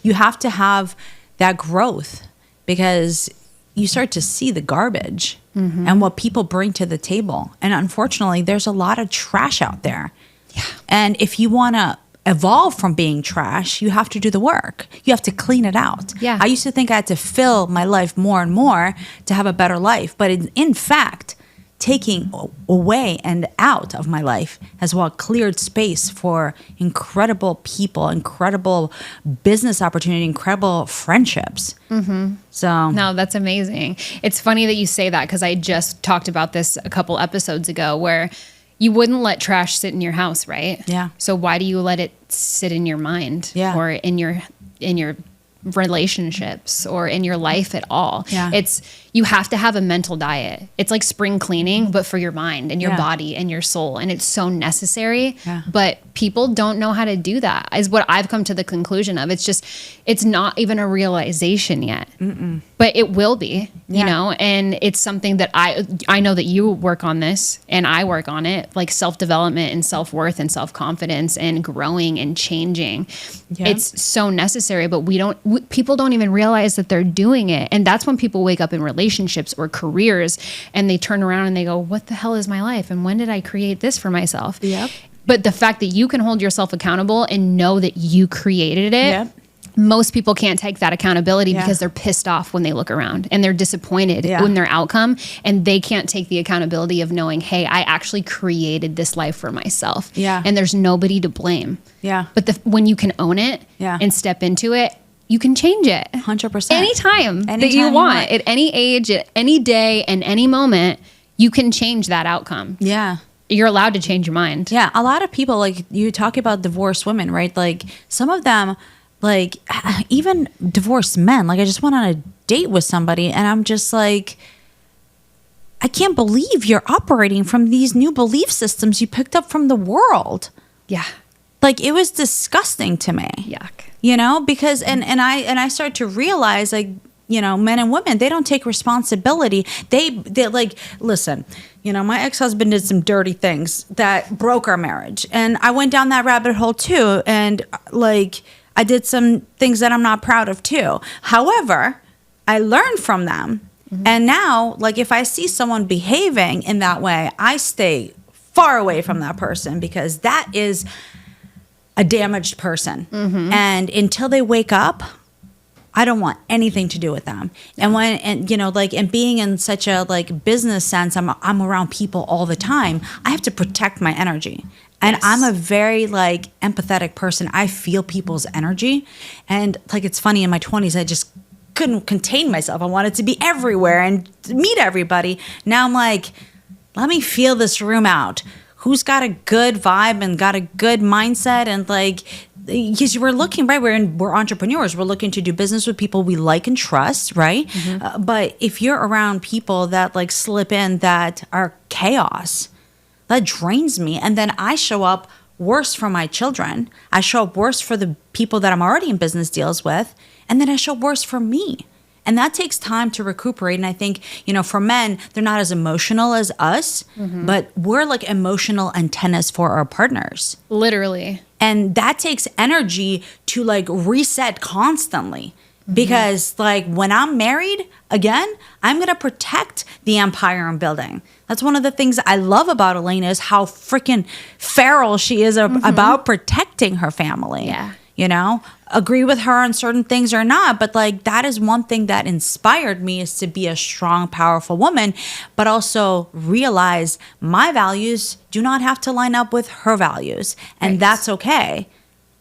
you have to have that growth because you start to see the garbage and what people bring to the table. And unfortunately, there's a lot of trash out there. Yeah. And if you want to evolve from being trash, you have to do the work. You have to clean it out. Yeah. I used to think I had to fill my life more and more to have a better life. But in fact, taking away and out of my life has what cleared space for incredible people, incredible business opportunity, incredible friendships. So no, that's amazing. It's funny that you say that because I just talked about this a couple episodes ago where you wouldn't let trash sit in your house, right? Yeah. So why do you let it sit in your mind or in your relationships or in your life at all? Yeah. You have to have a mental diet. It's like spring cleaning, but for your mind and your body and your soul. And it's so necessary, but people don't know how to do that is what I've come to the conclusion of. It's not even a realization yet, but it will be, you know, and it's something that I know that you work on this and I work on it, like self-development and self-worth and self-confidence and growing and changing. Yeah. It's so necessary, but people don't even realize that they're doing it. And that's when people wake up in relationships or careers and they turn around and they go, what the hell is my life? And when did I create this for myself? Yep. But the fact that you can hold yourself accountable and know that you created it, most people can't take that accountability because they're pissed off when they look around and they're disappointed in their outcome and they can't take the accountability of knowing, hey, I actually created this life for myself and there's nobody to blame. Yeah. But when you can own it and step into it, you can change it. 100%. Anytime that you want. At any age, at any day, and any moment, you can change that outcome. Yeah. You're allowed to change your mind. Yeah. A lot of people, like you talk about divorced women, right? Like some of them, like even divorced men, like I just went on a date with somebody and I'm just like, I can't believe you're operating from these new belief systems you picked up from the world. Yeah. Like it was disgusting to me. Yuck. You know, because and I start to realize, like, you know, men and women, they don't take responsibility. They like, listen, you know, my ex-husband did some dirty things that broke our marriage. And I went down that rabbit hole too. And like, I did some things that I'm not proud of too. However, I learned from them. Mm-hmm. And now, like, if I see someone behaving in that way, I stay far away from that person because that is a damaged person. Mm-hmm. And until they wake up, I don't want anything to do with them. And when, and you know, like, and being in such a like business sense, I'm around people all the time. I have to protect my energy. And yes. I'm a very like empathetic person. I feel people's energy. And like, it's funny, in my 20s, I just couldn't contain myself. I wanted to be everywhere and meet everybody. Now I'm like, let me feel this room out. Who's got a good vibe and got a good mindset, and like, because we're looking, right? We're entrepreneurs. We're looking to do business with people we like and trust, right? Mm-hmm. But if you're around people that like slip in that are chaos, that drains me. And then I show up worse for my children. I show up worse for the people that I'm already in business deals with. And then I show up worse for me. And that takes time to recuperate. And I think, you know, for men, they're not as emotional as us, mm-hmm. but we're like emotional antennas for our partners. Literally. And that takes energy to like reset constantly. Mm-hmm. Because like when I'm married again, I'm going to protect the empire I'm building. That's one of the things I love about Elena is how freaking feral she is mm-hmm. about protecting her family. Yeah. You know, agree with her on certain things or not. But like, that is one thing that inspired me, is to be a strong, powerful woman, but also realize my values do not have to line up with her values. And right. That's okay.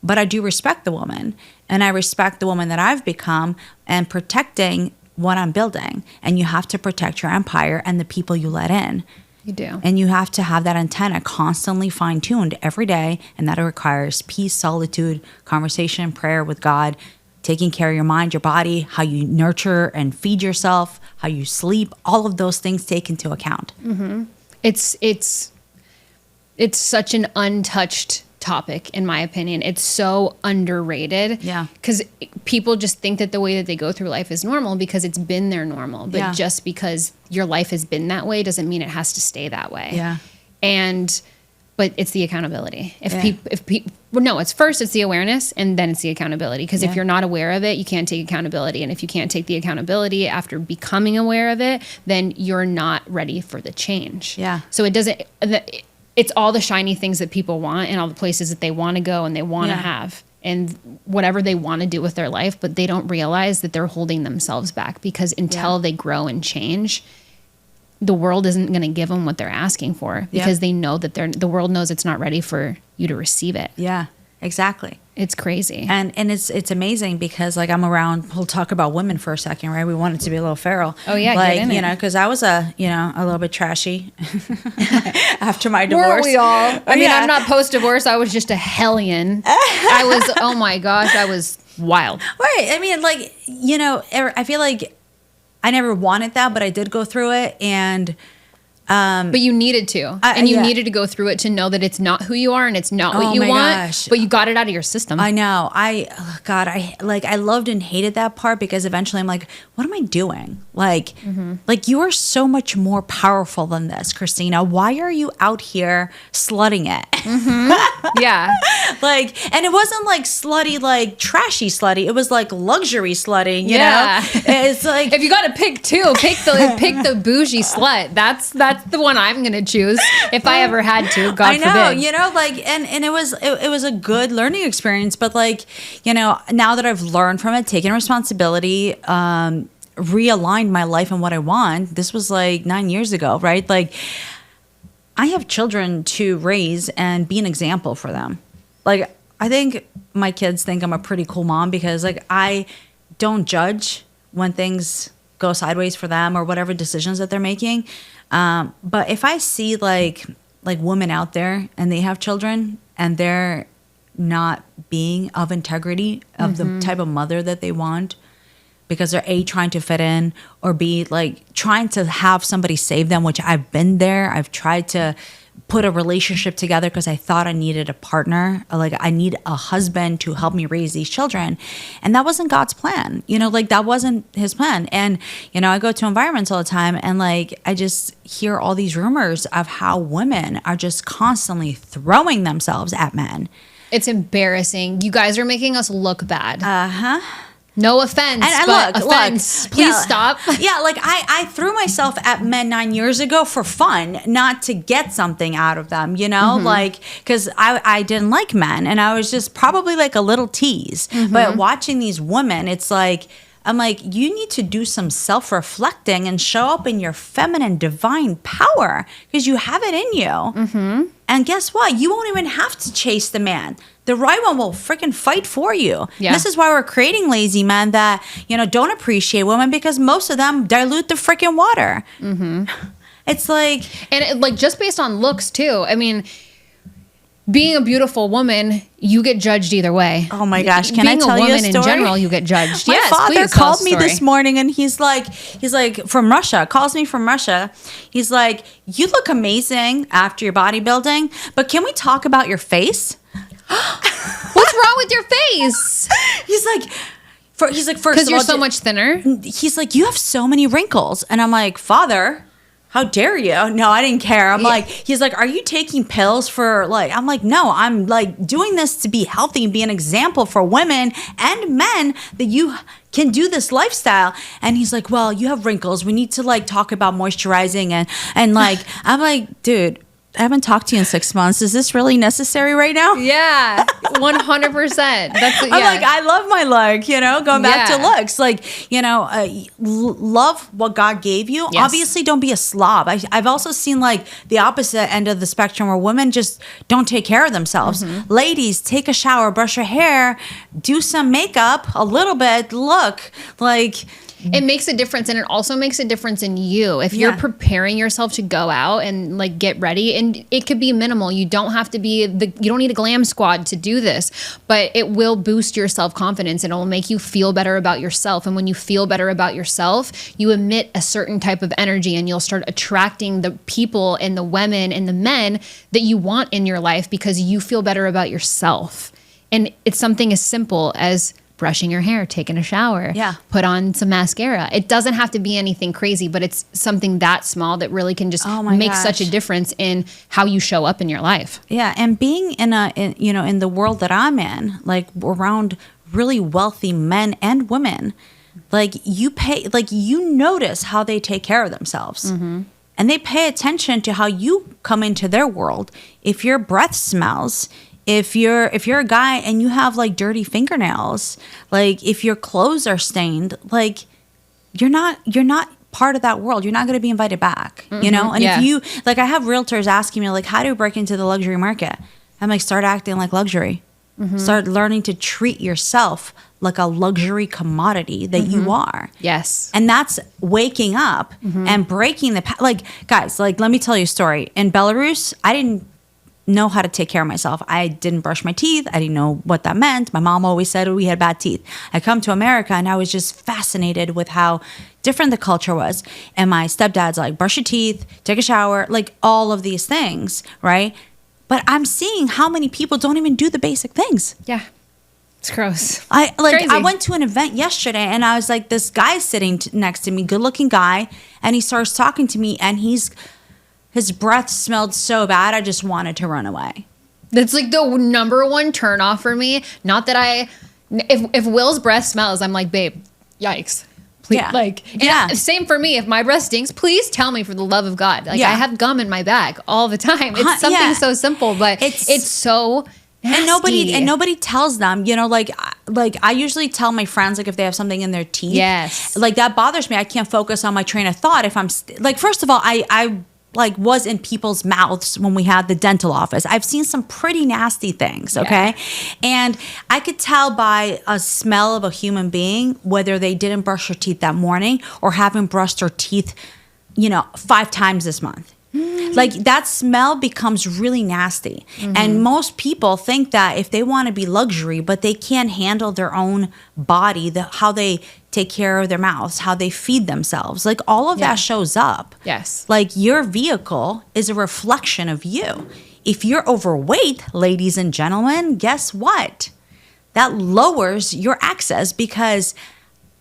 But I do respect the woman, and I respect the woman that I've become, and protecting what I'm building. And you have to protect your empire and the people you let in. You do. And you have to have that antenna constantly fine-tuned every day. And that requires peace, solitude, conversation, prayer with God, taking care of your mind, your body, how you nurture and feed yourself, how you sleep, all of those things take into account. Mm-hmm. It's such an untouched topic, in my opinion. It's so underrated. Yeah. Because people just think that the way that they go through life is normal because it's been their normal. But just because your life has been that way doesn't mean it has to stay that way. Yeah. But it's the accountability. It's the awareness, and then it's the accountability. Because if you're not aware of it, you can't take accountability. And if you can't take the accountability after becoming aware of it, then you're not ready for the change. Yeah. So it's all the shiny things that people want and all the places that they want to go and they want to have and whatever they want to do with their life, but they don't realize that they're holding themselves back, because until they grow and change, the world isn't going to give them what they're asking for, because they know that the world knows it's not ready for you to receive it. Yeah, exactly. It's crazy. And it's amazing, because like I'm around, we'll talk about women for a second, right? We want it to be a little feral. Oh yeah. Like, get in you it. know, cause I was a little bit trashy after my divorce. Weren't we all? I mean, I'm not post-divorce. I was just a hellion. Oh my gosh, I was wild. Right. I mean, like, you know, I feel like I never wanted that, but I did go through it. And but you needed to, and you needed to go through it to know that it's not who you are and it's not what you want. Gosh. But you got it out of your system. I know. I loved and hated that part, because eventually I'm like, what am I doing? Like, like you are so much more powerful than this, Kristina. Why are you out here slutting it? Mm-hmm. Yeah. Like, and it wasn't like slutty, like trashy slutty. It was like luxury slutting, you know? It's like, if you got to pick two, pick the bougie slut. That's the one I'm going to choose if I ever had to. God forbid. I know, you know, like, and it was a good learning experience, but like, you know, now that I've learned from it, taken responsibility, realigned my life and what I want. This was like 9 years ago, right? Like, I have children to raise and be an example for them. Like, I think my kids think I'm a pretty cool mom because like I don't judge when things go sideways for them or whatever decisions that they're making. But if I see like women out there and they have children and they're not being of integrity of the type of mother that they want because they're A, trying to fit in, or B, like trying to have somebody save them, which I've been there. I've tried to put a relationship together because I thought I needed a partner. Like I need a husband to help me raise these children. And that wasn't God's plan. You know, like that wasn't his plan. And, you know, I go to environments all the time and like I just hear all these rumors of how women are just constantly throwing themselves at men. It's embarrassing. You guys are making us look bad. Uh-huh. No offense, and but look, offense. Please stop. Yeah, like I threw myself at men 9 years ago for fun, not to get something out of them, you know? Like, because I didn't like men, and I was just probably like a little tease. But watching these women, it's like, I'm like, you need to do some self-reflecting and show up in your feminine divine power because you have it in you. And guess what? You won't even have to chase the man. The right one will freaking fight for you. Yeah. This is why we're creating lazy men that, you know, don't appreciate women because most of them dilute the freaking water. It's like... And like just based on looks too. I mean... Being a beautiful woman, you get judged either way. Oh my gosh, can I tell you a story? Being a woman in general, you get judged. My yes, father please called me this morning and he's like from Russia, calls me from Russia. He's like, you look amazing after your bodybuilding, but can we talk about your face? What's wrong with your face? He's like, first of all, because you're so much thinner. He's like, you have so many wrinkles. And I'm like, Father, how dare you? No, I didn't care. I'm like, he's like, are you taking pills for like, I'm like, no, I'm like doing this to be healthy and be an example for women and men that you can do this lifestyle. And he's like, well, you have wrinkles. We need to like talk about moisturizing and like, I'm like, dude, I haven't talked to you in 6 months. Is this really necessary right now? Yeah, 100%. That's I'm like, I love my look, you know, going back to looks. Like, you know, love what God gave you. Yes. Obviously, don't be a slob. I've also seen like the opposite end of the spectrum where women just don't take care of themselves. Ladies, take a shower, brush your hair, do some makeup, a little bit, look like... It makes a difference, and it also makes a difference in you. If you're preparing yourself to go out and like get ready, and it could be minimal. You don't have to be you don't need a glam squad to do this, but it will boost your self-confidence and it will make you feel better about yourself. And when you feel better about yourself, you emit a certain type of energy and you'll start attracting the people and the women and the men that you want in your life because you feel better about yourself. And it's something as simple as brushing your hair, taking a shower, put on some mascara. It doesn't have to be anything crazy, but it's something that small that really can just make such a difference in how you show up in your life. Yeah, and being in the world that I'm in, like around really wealthy men and women, like you notice how they take care of themselves. And they pay attention to how you come into their world. If your breath smells, if you're a guy and you have like dirty fingernails, like if your clothes are stained, like you're not part of that world. You're not going to be invited back, you know? And if you, like I have realtors asking me like, how do you break into the luxury market? I'm like, start acting like luxury. Start learning to treat yourself like a luxury commodity that you are. Yes. And that's waking up and breaking like guys, like let me tell you a story. In Belarus, I didn't know how to take care of myself. I didn't brush my teeth. I didn't know what that meant. My mom always said we had bad teeth. I come to America and I was just fascinated with how different the culture was. And my stepdad's like, brush your teeth, take a shower, like all of these things, right? But I'm seeing how many people don't even do the basic things. Yeah. It's gross. I went to an event yesterday and I was like, this guy's sitting next to me, good looking guy. And he starts talking to me and his breath smelled so bad, I just wanted to run away. That's like the number one turnoff for me. Not that if Will's breath smells, I'm like, babe, yikes. Please, same for me. If my breath stinks, please tell me for the love of God. Like I have gum in my bag all the time. It's something so simple, but it's so nasty. And nobody tells them, you know, like I usually tell my friends, like if they have something in their teeth, yes, like that bothers me. I can't focus on my train of thought if I'm like, first of all, I like was in people's mouths when we had the dental office. I've seen some pretty nasty things, okay? And I could tell by a smell of a human being whether they didn't brush their teeth that morning or haven't brushed their teeth, 5 times this month. Like that smell becomes really nasty. And most people think that if they want to be luxury, but they can't handle their own body, how they take care of their mouths, how they feed themselves, like all of that shows up. Yes. Like your vehicle is a reflection of you. If you're overweight, ladies and gentlemen, guess what? That lowers your access, because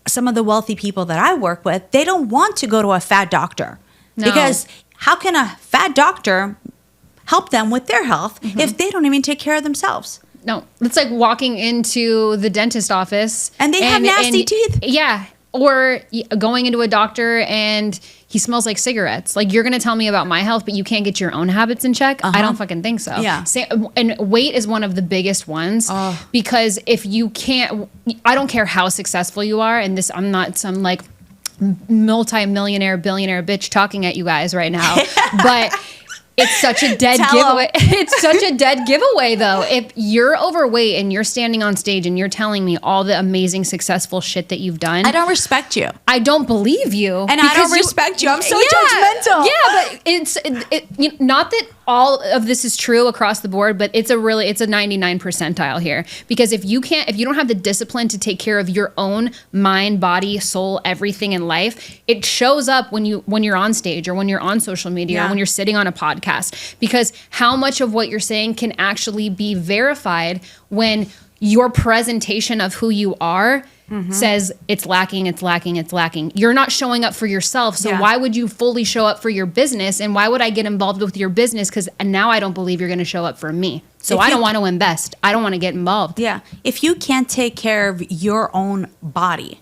some of the wealthy people that I work with, they don't want to go to a fat doctor. No. Because how can a fat doctor help them with their health if they don't even take care of themselves? No, it's like walking into the dentist office. And they have nasty teeth. Yeah. Or going into a doctor and he smells like cigarettes. Like, you're going to tell me about my health, but you can't get your own habits in check? I don't fucking think so. Yeah. And weight is one of the biggest ones, because if you can't, I don't care how successful you are, and I'm not some like multi-millionaire, billionaire bitch talking at you guys right now, but it's such a dead giveaway. It's such a dead giveaway, though. If you're overweight and you're standing on stage and you're telling me all the amazing, successful shit that you've done, I don't respect you. I don't believe you. And I don't respect you. I'm so judgmental. Yeah, but it's not that all of this is true across the board, but it's a 99 percentile here. Because if you don't have the discipline to take care of your own mind, body, soul, everything in life, it shows up when you're on stage or when you're on social media or when you're sitting on a podcast. Because how much of what you're saying can actually be verified when your presentation of who you are says it's lacking, it's lacking, it's lacking. You're not showing up for yourself. So why would you fully show up for your business? And why would I get involved with your business? Because now I don't believe you're going to show up for me. So I don't want to invest. I don't want to get involved. Yeah. If you can't take care of your own body,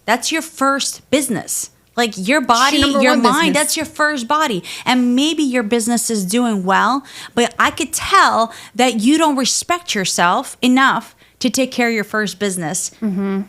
that's your first business. Like your body, your mind, that's your first body. And maybe your business is doing well, but I could tell that you don't respect yourself enough to take care of your first business.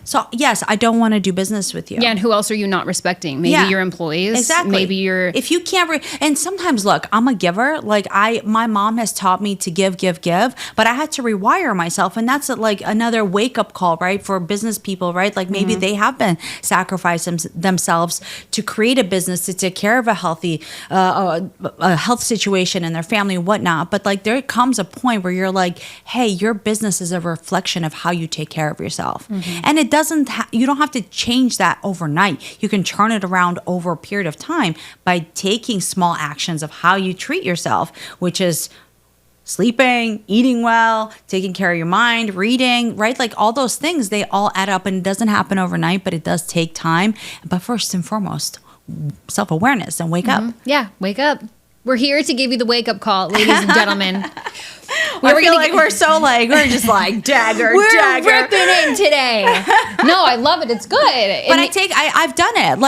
So yes, I don't want to do business with you. Yeah, and who else are you not respecting? Maybe your employees. Exactly. Maybe if you can't, and sometimes look, I'm a giver. Like my mom has taught me to give, but I had to rewire myself, and that's like another wake up call, right, for business people, right? Like maybe they have been sacrificing themselves to create a business to take care of a healthy, a health situation in their family and whatnot. But like there comes a point where you're like, hey, your business is a reflection of how you take care of yourself. And it doesn't, you don't have to change that overnight. You can turn it around over a period of time by taking small actions of how you treat yourself, which is sleeping, eating well, taking care of your mind, reading, right? Like all those things, they all add up, and it doesn't happen overnight, but it does take time. But first and foremost, self-awareness and wake up. Yeah, wake up. We're here to give you the wake up call, ladies and gentlemen. We're just like dagger. We're ripping in today. No, I love it. It's good. But I've done it.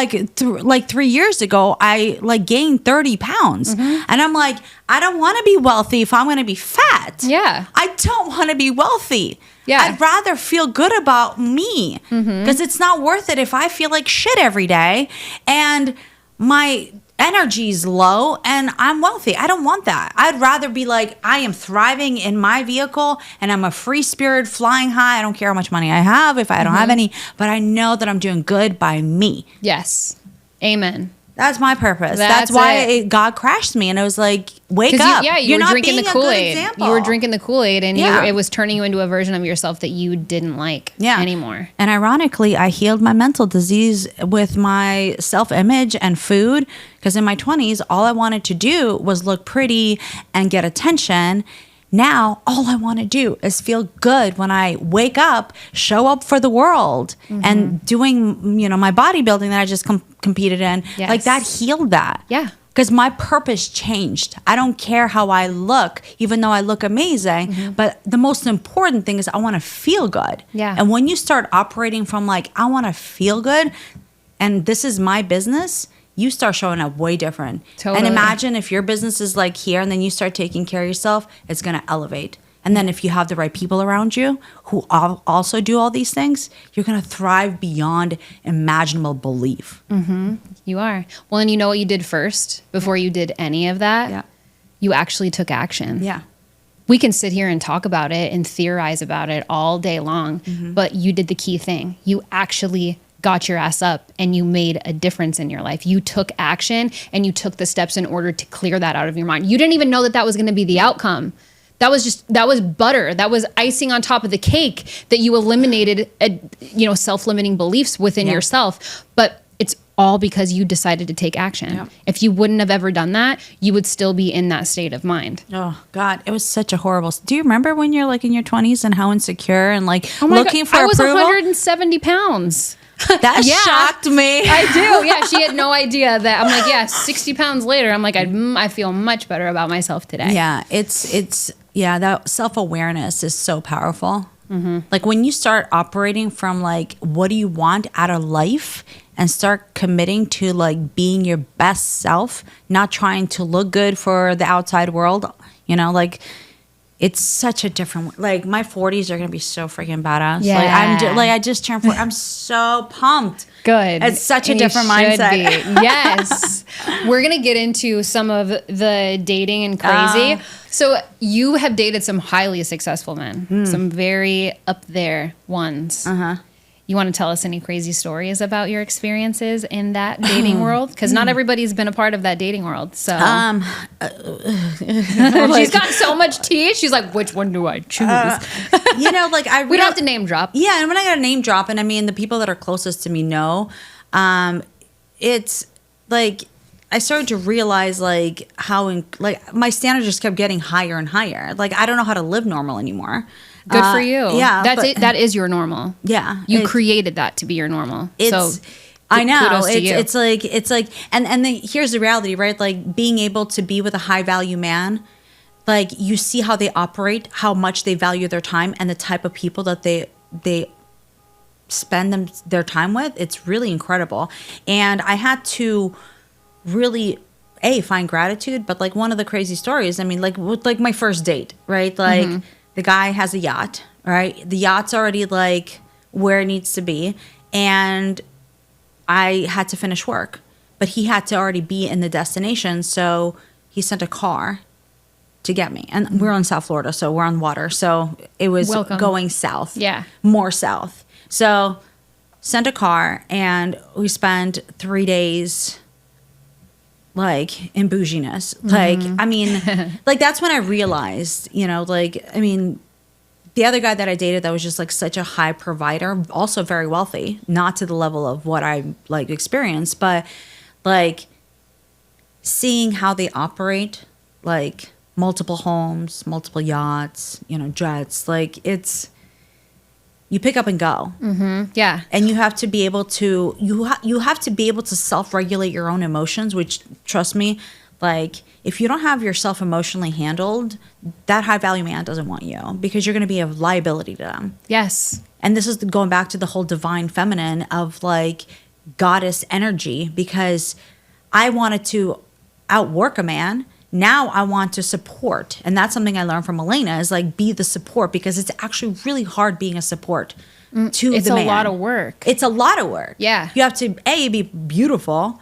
Like 3 years ago, I like gained 30 pounds, and I'm like, I don't want to be wealthy if I'm going to be fat. Yeah, I don't want to be wealthy. Yeah, I'd rather feel good about me, because it's not worth it if I feel like shit every day and my energy's low and I'm wealthy. I don't want that. I'd rather be like, I am thriving in my vehicle and I'm a free spirit flying high. I don't care how much money I have if I don't have any, but I know that I'm doing good by me. Yes. Amen. That's my purpose. That's why God crashed me, and it was like, wake up. You were drinking the Kool-Aid. You were drinking the Kool-Aid, and it was turning you into a version of yourself that you didn't like anymore. And ironically, I healed my mental disease with my self-image and food, because in my 20s, all I wanted to do was look pretty and get attention. Now, all I want to do is feel good when I wake up, show up for the world, and doing, my bodybuilding that I just competed in. Yes. Like that healed that. Yeah. Because my purpose changed. I don't care how I look, even though I look amazing. But the most important thing is I want to feel good. Yeah. And when you start operating from like, I want to feel good, and this is my business, you start showing up way different. Totally. And imagine if your business is like here and then you start taking care of yourself, it's going to elevate. And then if you have the right people around you who also do all these things, you're going to thrive beyond imaginable belief. You are. Well, and you know what you did first before you did any of that? Yeah. You actually took action. Yeah. We can sit here and talk about it and theorize about it all day long, but you did the key thing. You actually got your ass up and you made a difference in your life. You took action and you took the steps in order to clear that out of your mind. You didn't even know that that was going to be the outcome. That was butter. That was icing on top of the cake that you eliminated, self-limiting beliefs within yourself. But it's all because you decided to take action. Yeah. If you wouldn't have ever done that, you would still be in that state of mind. Oh God, it was such a horrible. Do you remember when you're like in your 20s and how insecure and like for approval? I was 170 pounds. That shocked me. I do. Yeah, she had no idea that. I'm like, 60 pounds later, I'm like, I feel much better about myself today. Yeah, that self-awareness is so powerful. Like when you start operating from like, what do you want out of life, and start committing to like being your best self, not trying to look good for the outside world, like it's such a different, like my 40s are going to be so freaking badass. Yeah. I just turned 40. I'm so pumped. Good. It's such a different mindset. Yes. We're going to get into some of the dating and crazy. So you have dated some highly successful men, some very up there ones. You want to tell us any crazy stories about your experiences in that dating world? Because not everybody's been a part of that dating world. So she's got so much tea. She's like, which one do I choose? We don't have to name drop. Yeah, and when I got a name drop, and I mean the people that are closest to me know, it's like I started to realize like how my standards just kept getting higher and higher. Like I don't know how to live normal anymore. Good for you. Yeah. That is your normal. Yeah. You created that to be your normal. I know. Kudos to you. It's like, and here's the reality, right? Like being able to be with a high value man, like you see how they operate, how much they value their time and the type of people that they spend their time with. It's really incredible. And I had to really find gratitude, but like one of the crazy stories, I mean, like with like my first date, right? Like the guy has a yacht, right? The yacht's already like where it needs to be. And I had to finish work, but he had to already be in the destination. So he sent a car to get me. And we're in South Florida, so we're on water. So it was going south. Yeah. More south. So sent a car and we spent 3 days like in bouginess. Like, I mean, like that's when I realized, the other guy that I dated that was just like such a high provider, also very wealthy, not to the level of what I like experienced, but like seeing how they operate, like multiple homes, multiple yachts, jets, like you pick up and go. Yeah. And you have to be able to, you have to be able to self-regulate your own emotions, which trust me, like if you don't have yourself emotionally handled, that high value man doesn't want you because you're going to be a liability to them. Yes. And this is going back to the whole divine feminine of like goddess energy, because I wanted to outwork a man. Now I want to support. And that's something I learned from Elena is like be the support, because it's actually really hard being a support to the man. It's a lot of work. It's a lot of work. Yeah. You have to be beautiful,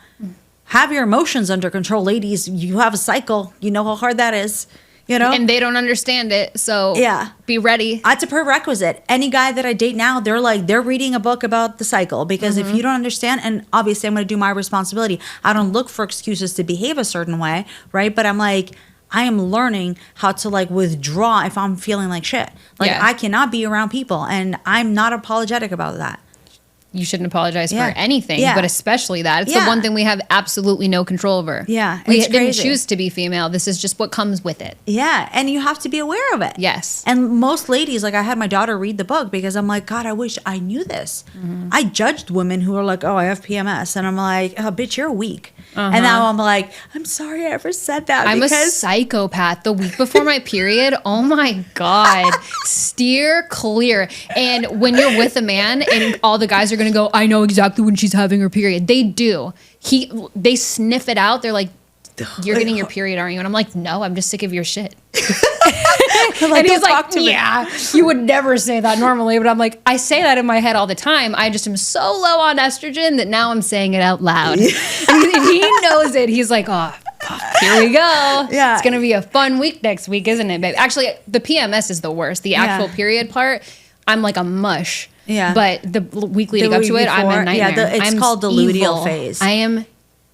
have your emotions under control. Ladies, you have a cycle. You know how hard that is. And they don't understand it. So be ready. That's a prerequisite. Any guy that I date now, they're reading a book about the cycle, because if you don't understand, and obviously I'm going to do my responsibility. I don't look for excuses to behave a certain way, right? But I'm like, I am learning how to like withdraw if I'm feeling like shit. Like I cannot be around people, and I'm not apologetic about that. You shouldn't apologize for anything, but especially that. It's the one thing we have absolutely no control over. Yeah, we didn't choose to be female. This is just what comes with it. Yeah, and you have to be aware of it. Yes. And most ladies, like I had my daughter read the book because I'm like, God, I wish I knew this. I judged women who are like, oh, I have PMS. And I'm like, oh, bitch, you're weak. And now I'm like, I'm sorry I ever said that. I'm a psychopath. The week before my period, oh my God, steer clear. And when you're with a man and all the guys are going to go, I know exactly when she's having her period. They do. They sniff it out. They're like, you're getting your period, aren't you? And I'm like, no, I'm just sick of your shit. And he's like, talk to me. yeah, you would never say that normally. But I'm like, I say that in my head all the time. I just am so low on estrogen that now I'm saying it out loud. And he knows it. He's like, oh, here we go. Yeah. It's going to be a fun week next week, isn't it, babe? Actually, the PMS is the worst. The actual period part, I'm like a mush. Yeah. But the week leading up to it, I'm a nightmare. Yeah, it's called the luteal phase. I am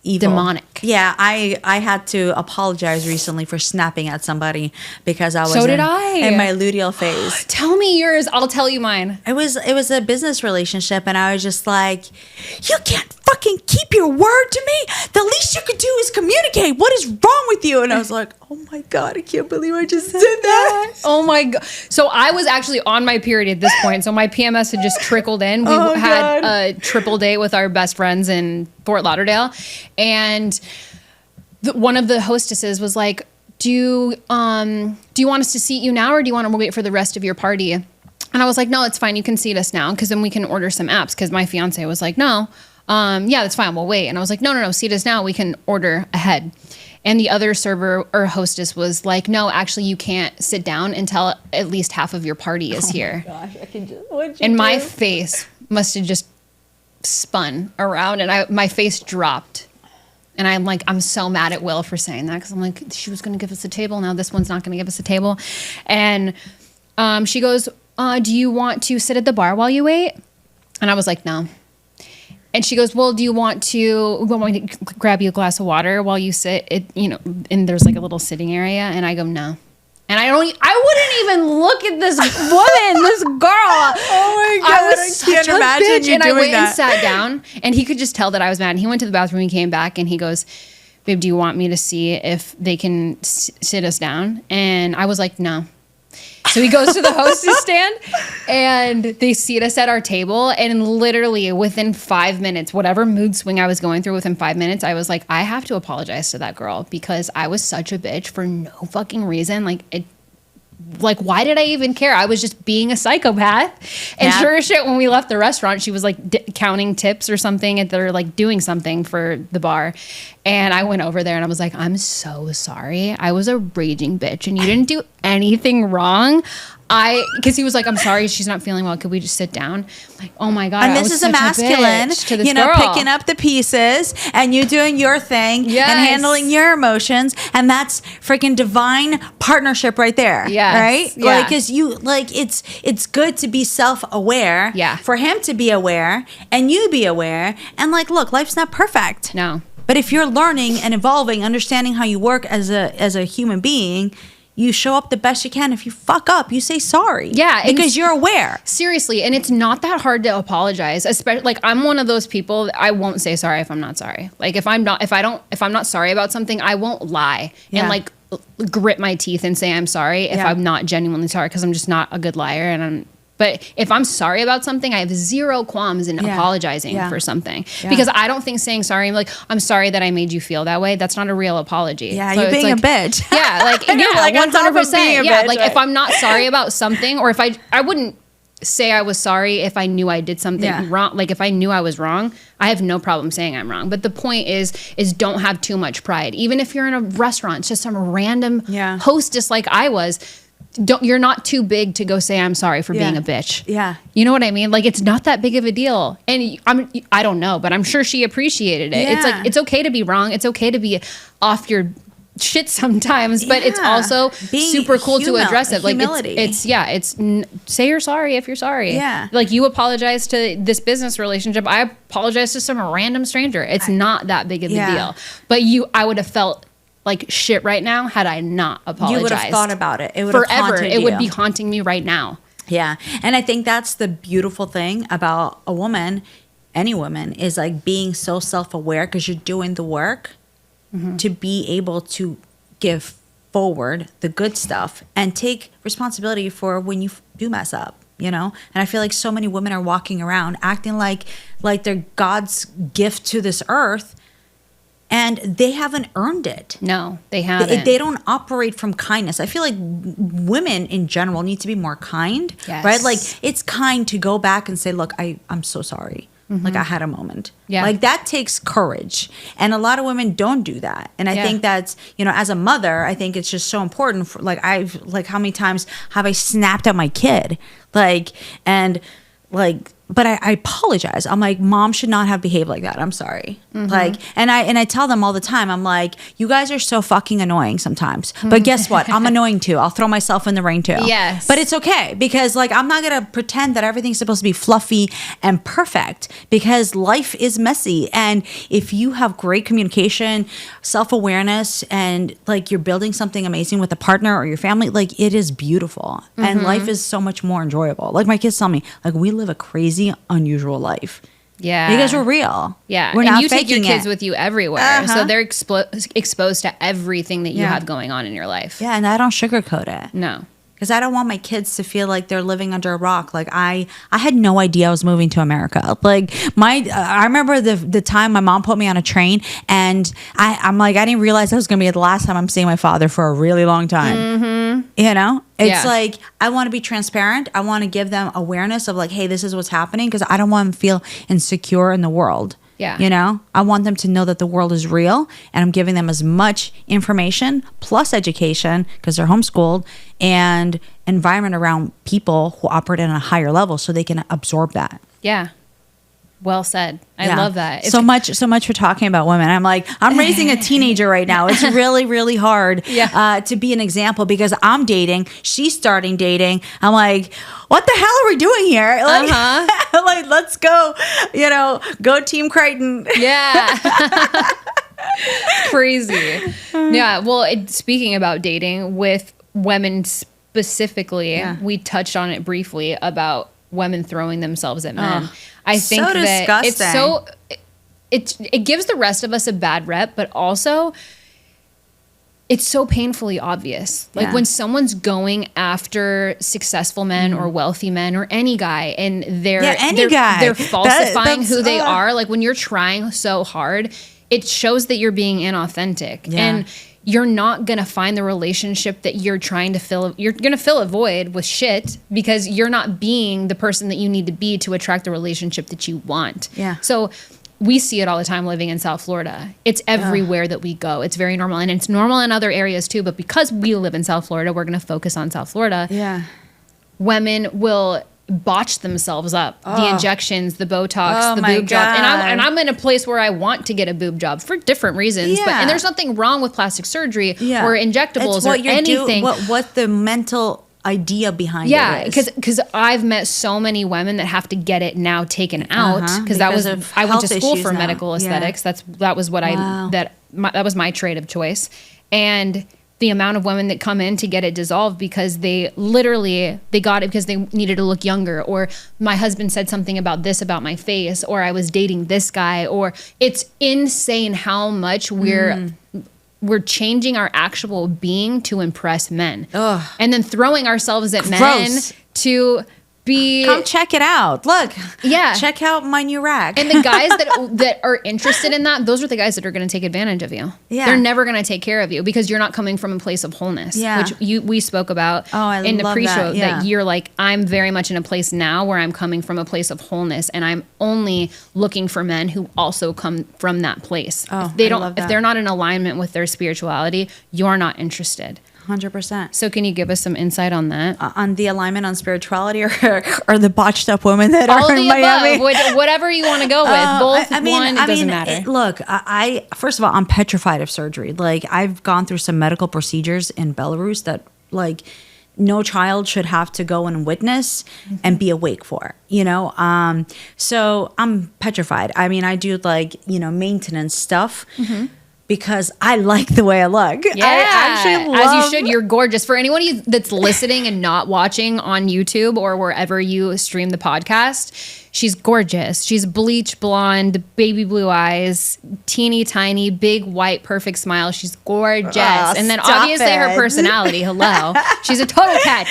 evil. Demonic. Yeah, I had to apologize recently for snapping at somebody because I was So did I. in my luteal phase. Tell me yours. I'll tell you mine. It was a business relationship, and I was just like, you can't fucking keep your word to me. The least you could do is communicate. What is wrong with you? And I was like, oh my God, I can't believe I just did that. Oh my God. So I was actually on my period at this point. So my PMS had just trickled in. We had a triple date with our best friends in Fort Lauderdale. And one of the hostesses was like, do you want us to seat you now, or do you want to wait for the rest of your party? And I was like, no, it's fine. You can seat us now, because then we can order some apps. Because my fiance was like, no, yeah, that's fine. We'll wait. And I was like, no, seat us now. We can order ahead. And the other server or hostess was like, no, actually, you can't sit down until at least half of your party is here. Oh my gosh, I can just. And my face must have just spun around, and my face dropped. And I'm like, I'm so mad at Will for saying that, because I'm like, she was going to give us a table. Now this one's not going to give us a table. And she goes, do you want to sit at the bar while you wait? And I was like, no. And she goes, well, do you want me to grab you a glass of water while you sit? And there's like a little sitting area. And I go, no. And I wouldn't even look at this woman, this girl. Oh my God, I was can't such a imagine bitch. you And I doing went that. and sat down, and he could just tell that I was mad. And he went to the bathroom, he came back, and he goes, babe, do you want me to see if they can sit us down? And I was like, no. So he goes to the hostess stand, and they seat us at our table. And literally within 5 minutes, whatever mood swing I was going through, within 5 minutes, I was like, I have to apologize to that girl, because I was such a bitch for no fucking reason. Like, why did I even care? I was just being a psychopath. And sure as shit, when we left the restaurant, she was like counting tips or something, and they're like doing something for the bar. And I went over there and I was like, I'm so sorry. I was a raging bitch, and you didn't do anything wrong. Because he was like, I'm sorry, she's not feeling well. Could we just sit down? Like, oh my God. And this is a masculine, to this girl. picking Picking up the pieces, and you doing your thing and handling your emotions. And that's freaking divine partnership right there. Yes. Right? Yeah. Like, cause it's good to be self-aware. Yeah. For him to be aware and you be aware. And like, look, life's not perfect. No. But if you're learning and evolving, understanding how you work as a human being, you show up the best you can. If you fuck up, you say sorry. Yeah. Because you're aware. Seriously. And it's not that hard to apologize. Especially, like, I'm one of those people that I won't say sorry if I'm not sorry. Like, if I'm not sorry about something, I won't lie and like grit my teeth and say I'm sorry if I'm not genuinely sorry, because I'm just not a good liar. But if I'm sorry about something, I have zero qualms in apologizing for something. Because I don't think saying sorry, like, I'm sorry that I made you feel that way, that's not a real apology. Yeah, so you're being like, a bitch. Yeah, like, I know, like, on top of 100%. being a Yeah, bitch, like, right? if I'm not sorry about something, or if I wouldn't say I was sorry if I knew I did something wrong. Like, if I knew I was wrong, I have no problem saying I'm wrong. But the point is don't have too much pride. Even if you're in a restaurant, it's just some random hostess like I was. You're not too big to go say I'm sorry for being a bitch. Yeah. You know what I mean? Like, it's not that big of a deal. And I don't know, but I'm sure she appreciated it. Yeah. It's like, it's okay to be wrong. It's okay to be off your shit sometimes, but it's also super cool to address it. Like, it's say you're sorry if you're sorry. Yeah. Like, you apologize to this business relationship. I apologize to some random stranger. It's not that big of a deal. But I would have felt like shit right now had I not apologized. You would have thought about it. It would forever. Have haunted it you. would be haunting me right now. Yeah. And I think that's the beautiful thing about a woman, any woman, is like being so self-aware, because you're doing the work to be able to give forward the good stuff and take responsibility for when you do mess up, you know? And I feel like so many women are walking around acting like they're God's gift to this earth, and they haven't earned it. No, they haven't. They don't operate from kindness. I feel like women in general need to be more kind, right? Like, it's kind to go back and say, look, I'm so sorry. like I had a moment. Yeah. Like that takes courage. And a lot of women don't do that. And I think that's, you know, as a mother, I think it's just so important for like, how many times have I snapped at my kid? Like, and like, but I apologize. I'm like, mom should not have behaved like that. I'm sorry. Like, and I tell them all the time, I'm like, you guys are so fucking annoying sometimes. But guess what? I'm annoying too. I'll throw myself in the ring too. Yes. But it's okay because like, I'm not going to pretend that everything's supposed to be fluffy and perfect because life is messy. And if you have great communication, self-awareness, and like you're building something amazing with a partner or your family, like it is beautiful. And life is so much more enjoyable. Like my kids tell me, like we live a crazy, unusual life. Yeah. Because we're real. Yeah. We're and not you take your faking kids it. with you everywhere. So they're exposed to everything that you have going on in your life. Yeah, and I don't sugarcoat it. No. Because I don't want my kids to feel like they're living under a rock. Like I had no idea I was moving to America. Like I remember the time my mom put me on a train, and I'm like, I didn't realize that was going to be the last time I'm seeing my father for a really long time. You know, it's like I want to be transparent. I want to give them awareness of like, hey, this is what's happening, because I don't want them to feel insecure in the world. Yeah. You know, I want them to know that the world is real, and I'm giving them as much information plus education because they're homeschooled and environment around people who operate at a higher level so they can absorb that. Yeah. Well said. I love that. So much for talking about women. I'm like, I'm raising a teenager right now. It's really, really hard to be an example because I'm dating. She's starting dating. I'm like, what the hell are we doing here? Like, like let's go, you know, go Team Krykhtin. Yeah. Crazy. Yeah. Well, speaking about dating with women specifically, we touched on it briefly about women throwing themselves at men. I think so that disgusting. it's so it gives the rest of us a bad rep, but also it's so painfully obvious. Like when someone's going after successful men or wealthy men or any guy, and they're falsifying who they are. Like when you're trying so hard, it shows that you're being inauthentic. And you're not going to find the relationship that you're trying to fill. You're going to fill a void with shit because you're not being the person that you need to be to attract the relationship that you want. Yeah. So we see it all the time living in South Florida. It's everywhere that we go. It's very normal. And it's normal in other areas too. But because we live in South Florida, we're going to focus on South Florida. Yeah. Women will botch themselves up. The injections, the Botox, the boob job. And I'm in a place where I want to get a boob job for different reasons. Yeah. But and there's nothing wrong with plastic surgery or injectables or anything. What the mental idea behind it is. Because I've met so many women that have to get it now taken out because I went to school for medical aesthetics. That was what that was my trade of choice. And the amount of women that come in to get it dissolved because they got it because they needed to look younger, or my husband said something about this about my face, or I was dating this guy, or it's insane how much we're changing our actual being to impress men. And then throwing ourselves at men to be... Come check it out. Look. Yeah. Check out my new rack. And the guys that are interested in that, those are the guys that are going to take advantage of you. Yeah. They're never going to take care of you because you're not coming from a place of wholeness, which we spoke about in the pre-show, that you're like, I'm very much in a place now where I'm coming from a place of wholeness, and I'm only looking for men who also come from that place. If they're not in alignment with their spirituality, you're not interested. 100%. So can you give us some insight on that? On the alignment on spirituality or the botched up women that all are in Miami? Above, whatever you want to go with. Both, it doesn't matter. Look, I first of all, I'm petrified of surgery. Like I've gone through some medical procedures in Belarus that like no child should have to go and witness and be awake for, you know? So I'm petrified. I mean, I do like, you know, maintenance stuff. Because I like the way I look. Yeah, I actually love... As you should. You're gorgeous. For anyone that's listening and not watching on YouTube or wherever you stream the podcast, she's gorgeous. She's bleach blonde, baby blue eyes, teeny tiny, big white, perfect smile. She's gorgeous. And then obviously her personality. Hello. She's a total catch.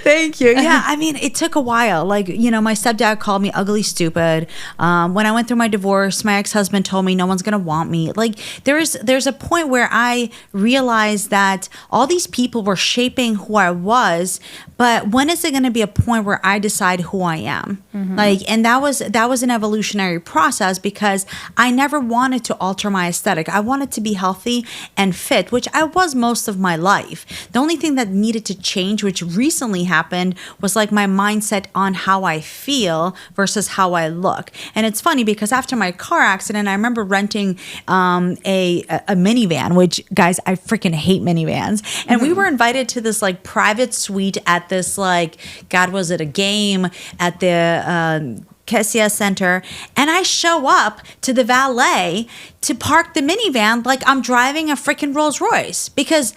Thank you. Yeah, I mean, it took a while. Like, you know, my stepdad called me ugly, stupid. When I went through my divorce, my ex-husband told me no one's going to want me. Like, there's a point where I realized that all these people were shaping who I was, but when is it going to be a point where I decide who I am? Like, and And that was an evolutionary process because I never wanted to alter my aesthetic. I wanted to be healthy and fit, which I was most of my life. The only thing that needed to change, which recently happened, was like my mindset on how I feel versus how I look. And it's funny because after my car accident, I remember renting a minivan, which, guys, I freaking hate minivans. And we were invited to this like private suite at this like, God, was it a game at the Kessia Center, and I show up to the valet to park the minivan like I'm driving a freaking Rolls Royce, because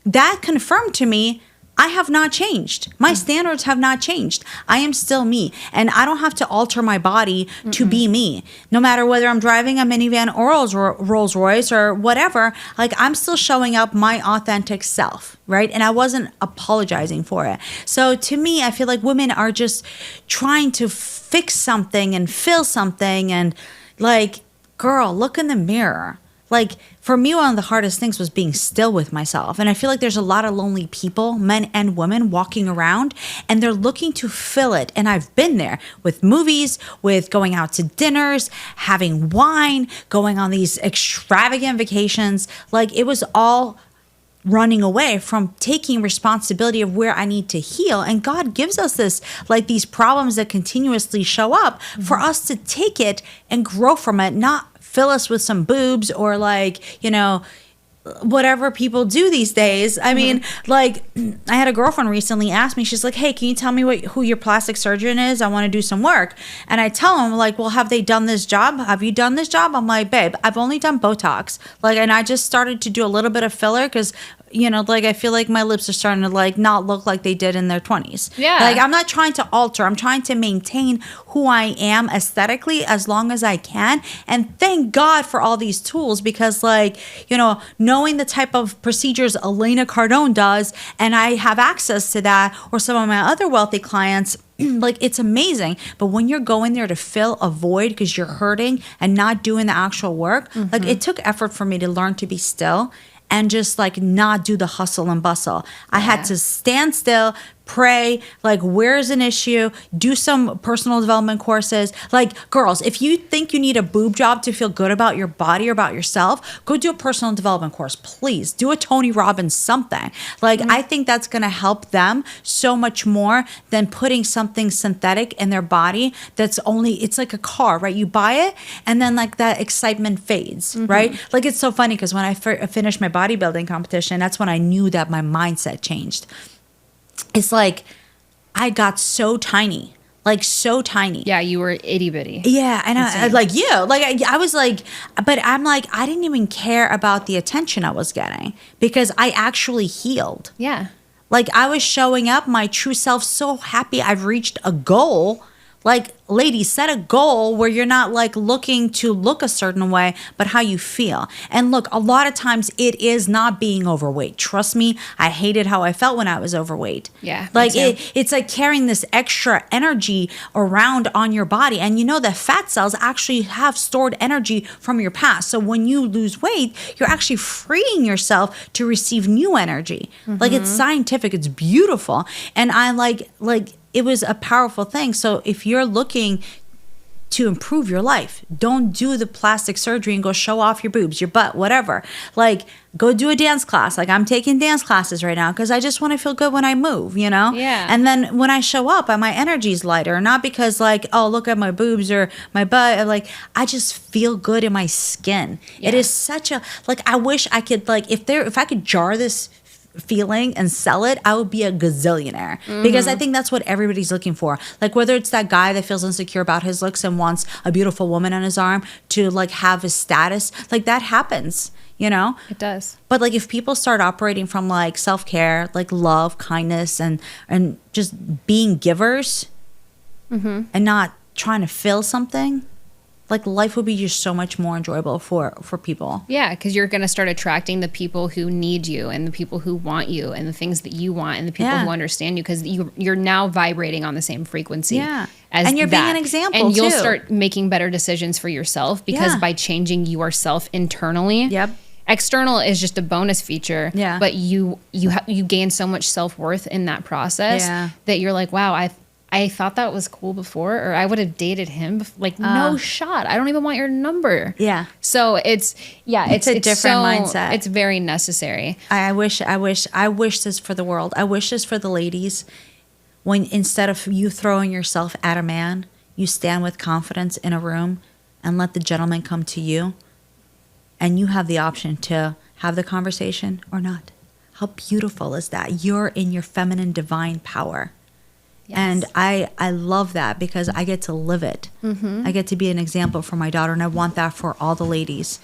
that confirmed to me I have not changed. My standards have not changed. I am still me, and I don't have to alter my body to be me. No matter whether I'm driving a minivan or Rolls Royce or whatever, like I'm still showing up my authentic self, right? And I wasn't apologizing for it. So to me, I feel like women are just trying to fix something and fill something, and like, girl, look in the mirror. Like, for me, one of the hardest things was being still with myself. And I feel like there's a lot of lonely people, men and women, walking around, and they're looking to fill it. And I've been there with movies, with going out to dinners, having wine, going on these extravagant vacations. Like, it was all running away from taking responsibility of where I need to heal. And God gives us this, like these problems that continuously show up for us to take it and grow from it, not fill us with some boobs or like, you know, whatever people do these days. I mean, like, I had a girlfriend recently ask me, she's like, hey, can you tell me who your plastic surgeon is? I want to do some work. And I tell them, like, well, have they done this job? Have you done this job? I'm like, babe, I've only done Botox. Like, and I just started to do a little bit of filler because, you know, like, I feel like my lips are starting to like not look like they did in their 20s. Yeah. Like, I'm not trying to alter. I'm trying to maintain who I am aesthetically as long as I can. And thank God for all these tools, because, like, you know, knowing the type of procedures Elena Cardone does, and I have access to that, or some of my other wealthy clients, like, it's amazing. But when you're going there to fill a void because you're hurting and not doing the actual work, like, it took effort for me to learn to be still and just like not do the hustle and bustle. I had to stand still, pray, like, where's an issue, do some personal development courses. Like, girls, if you think you need a boob job to feel good about your body or about yourself, go do a personal development course. Please do a Tony Robbins something. Like, I think that's going to help them so much more than putting something synthetic in their body that's only, it's like a car, right? You buy it and then like that excitement fades, right? Like, it's so funny because when I finished my bodybuilding competition, that's when I knew that my mindset changed. It's like I got so tiny, like so tiny. Yeah, you were itty bitty. Yeah, and I like you. Like I was like, but I'm like, I didn't even care about the attention I was getting because I actually healed. Yeah. Like, I was showing up my true self, so happy I've reached a goal. Like, ladies, set a goal where you're not like looking to look a certain way, but how you feel. And look, a lot of times it is not being overweight. Trust me, I hated how I felt when I was overweight. Yeah. Like, it's like carrying this extra energy around on your body. And you know that fat cells actually have stored energy from your past. So when you lose weight, you're actually freeing yourself to receive new energy. Like, it's scientific, it's beautiful. And I like, it was a powerful thing. So if you're looking to improve your life, don't do the plastic surgery and go show off your boobs, your butt, whatever. Like, go do a dance class. Like, I'm taking dance classes right now because I just want to feel good when I move, you know? Yeah. And then when I show up, my energy's lighter, not because like, oh, look at my boobs or my butt. Like, I just feel good in my skin. Yeah. It is such a, like, I wish I could, like, if I could jar this feeling and sell it, I would be a gazillionaire, because I think that's what everybody's looking for. Like, whether it's that guy that feels insecure about his looks and wants a beautiful woman on his arm to like have his status, like, that happens, you know? It does. But like, if people start operating from like self-care, like love, kindness, and just being givers and not trying to fill something, like, life would be just so much more enjoyable for people. Yeah, because you're going to start attracting the people who need you and the people who want you and the things that you want and the people who understand you, because you're now vibrating on the same frequency. Yeah. As and you're that. being an example, and you'll too. start making better decisions for yourself, because by changing yourself internally. Yep. External is just a bonus feature. But you gain so much self-worth in that process that you're like, wow, I thought that was cool before, or I would have dated him. Like, no shot. I don't even want your number. Yeah. So it's a different mindset. It's very necessary. I wish this for the world. I wish this for the ladies. When instead of you throwing yourself at a man, you stand with confidence in a room and let the gentleman come to you, and you have the option to have the conversation or not. How beautiful is that? You're in your feminine divine power. Yes. And I love that because I get to live it. I get to be an example for my daughter, and I want that for all the ladies,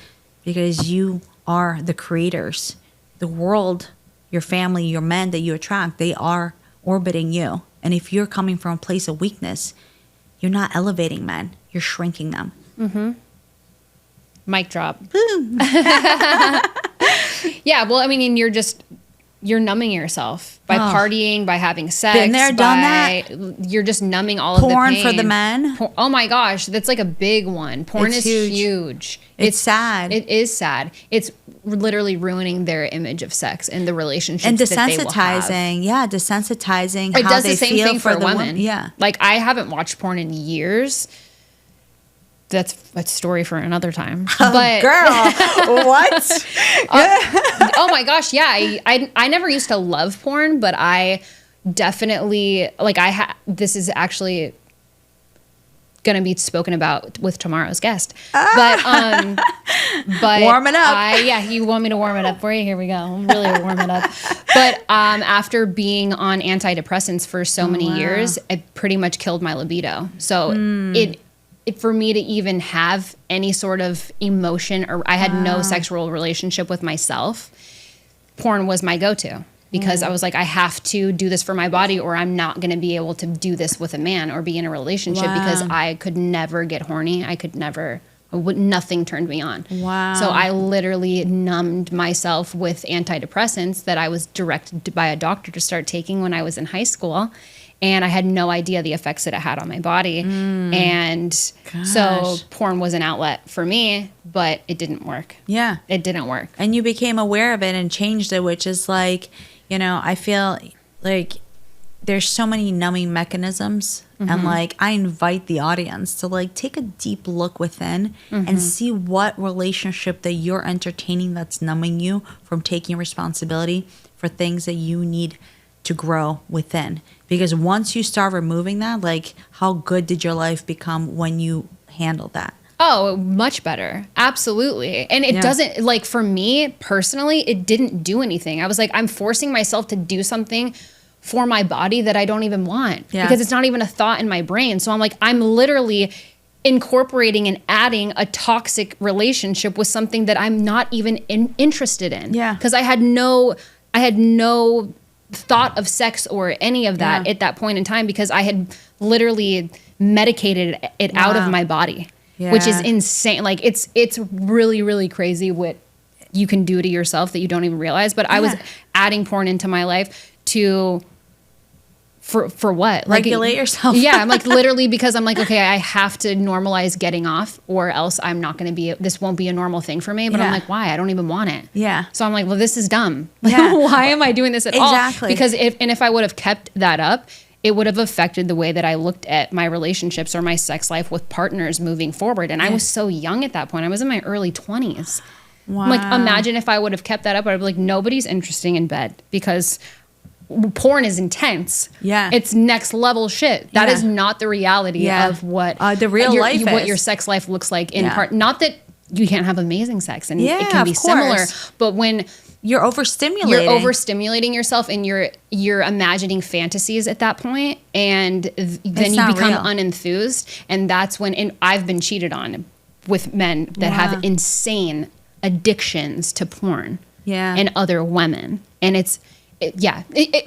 because you are the creators. The world, your family, your men that you attract, they are orbiting you. And if you're coming from a place of weakness, you're not elevating men, you're shrinking them. Mic drop. Boom. Yeah, well, I mean, you're numbing yourself by partying, by having sex. Been there, done that. You're just numbing all of the pain. Porn for the men. Oh my gosh, that's like a big one. Porn is huge. It's sad. It is sad. It's literally ruining their image of sex and the relationships and that they will have. Desensitizing. It how does they the same feel thing for women. Yeah. Like, I haven't watched porn in years. That's a story for another time. But girl, what? Oh my gosh, yeah. I never used to love porn, but I definitely, like, this is actually going to be spoken about with tomorrow's guest. But warm it up. You want me to warm it up for you? Here we go. I'm really warm it up. But after being on antidepressants for so many years, it pretty much killed my libido. So for me to even have any sort of emotion, or I had no sexual relationship with myself, porn was my go-to, because I was like, I have to do this for my body, or I'm not going to be able to do this with a man or be in a relationship, because I could never get horny. Nothing turned me on. Wow. So I literally numbed myself with antidepressants that I was directed by a doctor to start taking when I was in high school. And I had no idea the effects that it had on my body. And so porn was an outlet for me, but it didn't work. Yeah. It didn't work. And you became aware of it and changed it, which is like, I feel like there's so many numbing mechanisms. And like, I invite the audience to like take a deep look within and see what relationship that you're entertaining that's numbing you from taking responsibility for things that you need to grow within. Because once you start removing that, like, how good did your life become when you handled that? Oh, much better. Absolutely. And it doesn't, like, for me personally, it didn't do anything. I was like, I'm forcing myself to do something for my body that I don't even want, because it's not even a thought in my brain. So I'm like, I'm literally incorporating and adding a toxic relationship with something that I'm not even interested in. Yeah. Because I had no thought of sex or any of that at that point in time, because I had literally medicated it out of my body, which is insane. Like, it's really, really crazy what you can do to yourself that you don't even realize. But I was adding porn into my life for what? Regulate yourself. Yeah, I'm like, literally, because I'm like, okay, I have to normalize getting off, or else I'm not going to be, this won't be a normal thing for me. But I'm like, why? I don't even want it. Yeah. So I'm like, well, this is dumb. Why am I doing this at all? Exactly. Because if I would have kept that up, it would have affected the way that I looked at my relationships or my sex life with partners moving forward. And I was so young at that point. I was in my early 20s. Wow. I'm like, imagine if I would have kept that up, I'd be like, nobody's interesting in bed, because porn is intense. Yeah. It's next level shit. That is not the reality of what the real life what is. your sex life looks like in part. Not that you can't have amazing sex, and it can be of similar, course. but when you're overstimulating yourself, and you're imagining fantasies at that point, and then you become unenthused, and that's when, and I've been cheated on with men that have insane addictions to porn and other women, and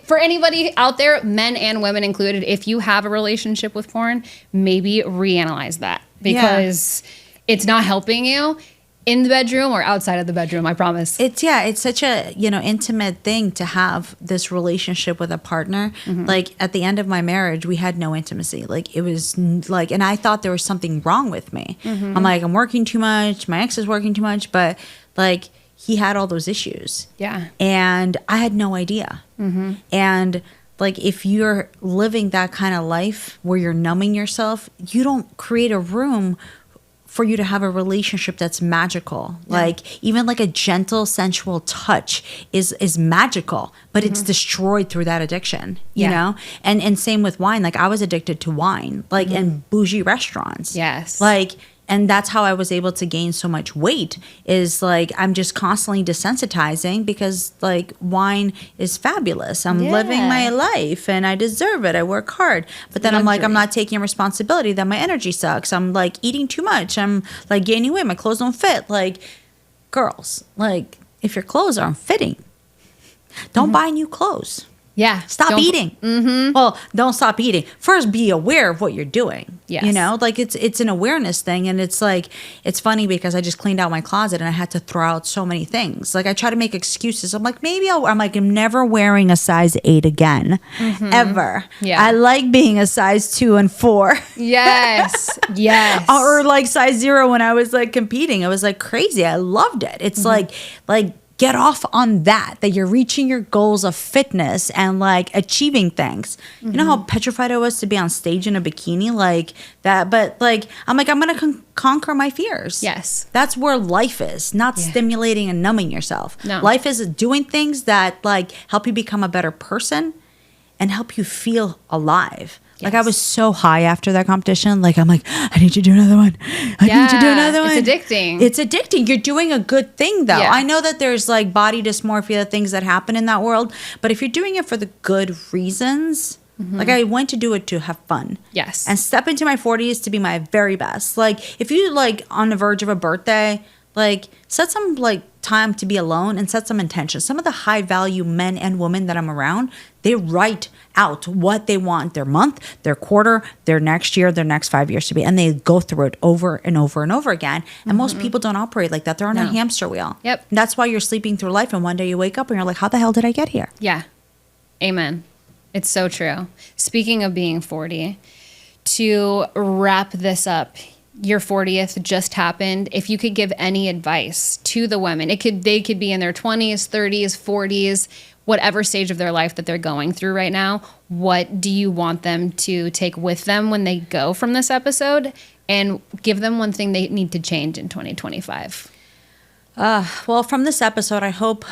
for anybody out there, men and women included, if you have a relationship with porn, maybe reanalyze that, because it's not helping you in the bedroom or outside of the bedroom, I promise. It's such a, intimate thing to have this relationship with a partner. Like, at the end of my marriage, we had no intimacy. Like, it was like, and I thought there was something wrong with me. I'm like, I'm working too much. My ex is working too much. But like, he had all those issues. Yeah. And I had no idea. And like if you're living that kind of life where you're numbing yourself, you don't create a room for you to have a relationship that's magical. Yeah. Like even like a gentle, sensual touch is magical, but it's destroyed through that addiction, you know? And same with wine. Like I was addicted to wine, like in bougie restaurants. Yes. Like, and that's how I was able to gain so much weight, is like I'm just constantly desensitizing because like wine is fabulous. I'm living my life and I deserve it. I work hard. But then I'm like, I'm not taking responsibility that my energy sucks. I'm like eating too much. I'm like gaining weight. My clothes don't fit. Like, girls, like if your clothes aren't fitting, don't buy new clothes. Yeah. Stop eating. Well, don't stop eating. First, be aware of what you're doing. Yes. You know, like it's an awareness thing. And it's like, it's funny because I just cleaned out my closet and I had to throw out so many things. Like I try to make excuses. I'm like, I'm never wearing a size 8 again. Ever. Yeah. I like being a size 2 and 4. Yes. Yes. Or like size 0 when I was like competing. It was like crazy. I loved it. It's like, get off on that you're reaching your goals of fitness and like achieving things. You know how petrified I was to be on stage in a bikini like that, but like I'm gonna conquer my fears. Yes, that's where life is, not stimulating and numbing yourself. No, life is doing things that like help you become a better person and help you feel alive. Like I was so high after that competition. Like I'm like, I need to do another one. I need to do another one. It's addicting. It's addicting. You're doing a good thing though. I know that there's like body dysmorphia, things that happen in that world. But if you're doing it for the good reasons, like I went to do it to have fun. Yes. And step into my 40s to be my very best. Like if you like on the verge of a birthday, like set some like time to be alone and set some intentions. Some of the high value men and women that I'm around, they write out what they want their month, their quarter, their next year, their next 5 years to be. And they go through it over and over and over again. And most people don't operate like that. They're on a hamster wheel. Yep. And that's why you're sleeping through life. And one day you wake up and you're like, how the hell did I get here? Yeah. Amen. It's so true. Speaking of being 40, to wrap this up, your 40th just happened. If you could give any advice to the women, they could be in their 20s, 30s, 40s, whatever stage of their life that they're going through right now. What do you want them to take with them when they go from this episode, and give them one thing they need to change in 2025? Well, from this episode, I hope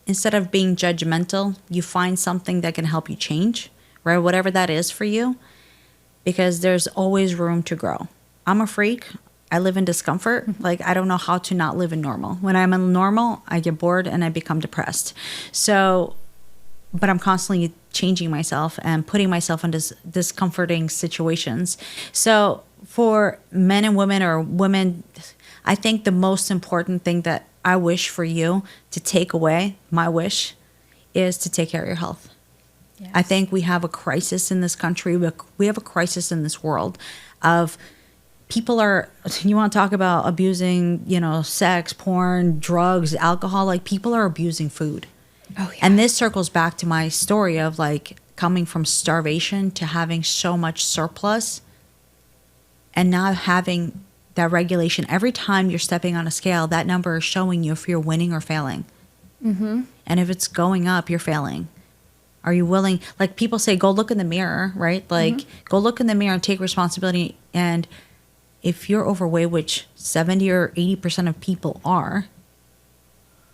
instead of being judgmental, you find something that can help you change, right? Whatever that is for you, because there's always room to grow. I'm a freak. I live in discomfort. Like, I don't know how to not live in normal. When I'm in normal, I get bored and I become depressed. So, but I'm constantly changing myself and putting myself in discomforting situations. So for men and women, or women, I think the most important thing that I wish for you to take away, my wish, is to take care of your health. Yes. I think we have a crisis in this country. We have a crisis in this world of people are, you want to talk about abusing, sex, porn, drugs, alcohol, like people are abusing food. Oh, yeah. And this circles back to my story of like coming from starvation to having so much surplus and not having that regulation. Every time you're stepping on a scale, that number is showing you if you're winning or failing. Mm-hmm. And if it's going up, you're failing. Are you willing? Like people say, go look in the mirror, right? Like go look in the mirror and take responsibility. And if you're overweight, which 70 or 80% of people are,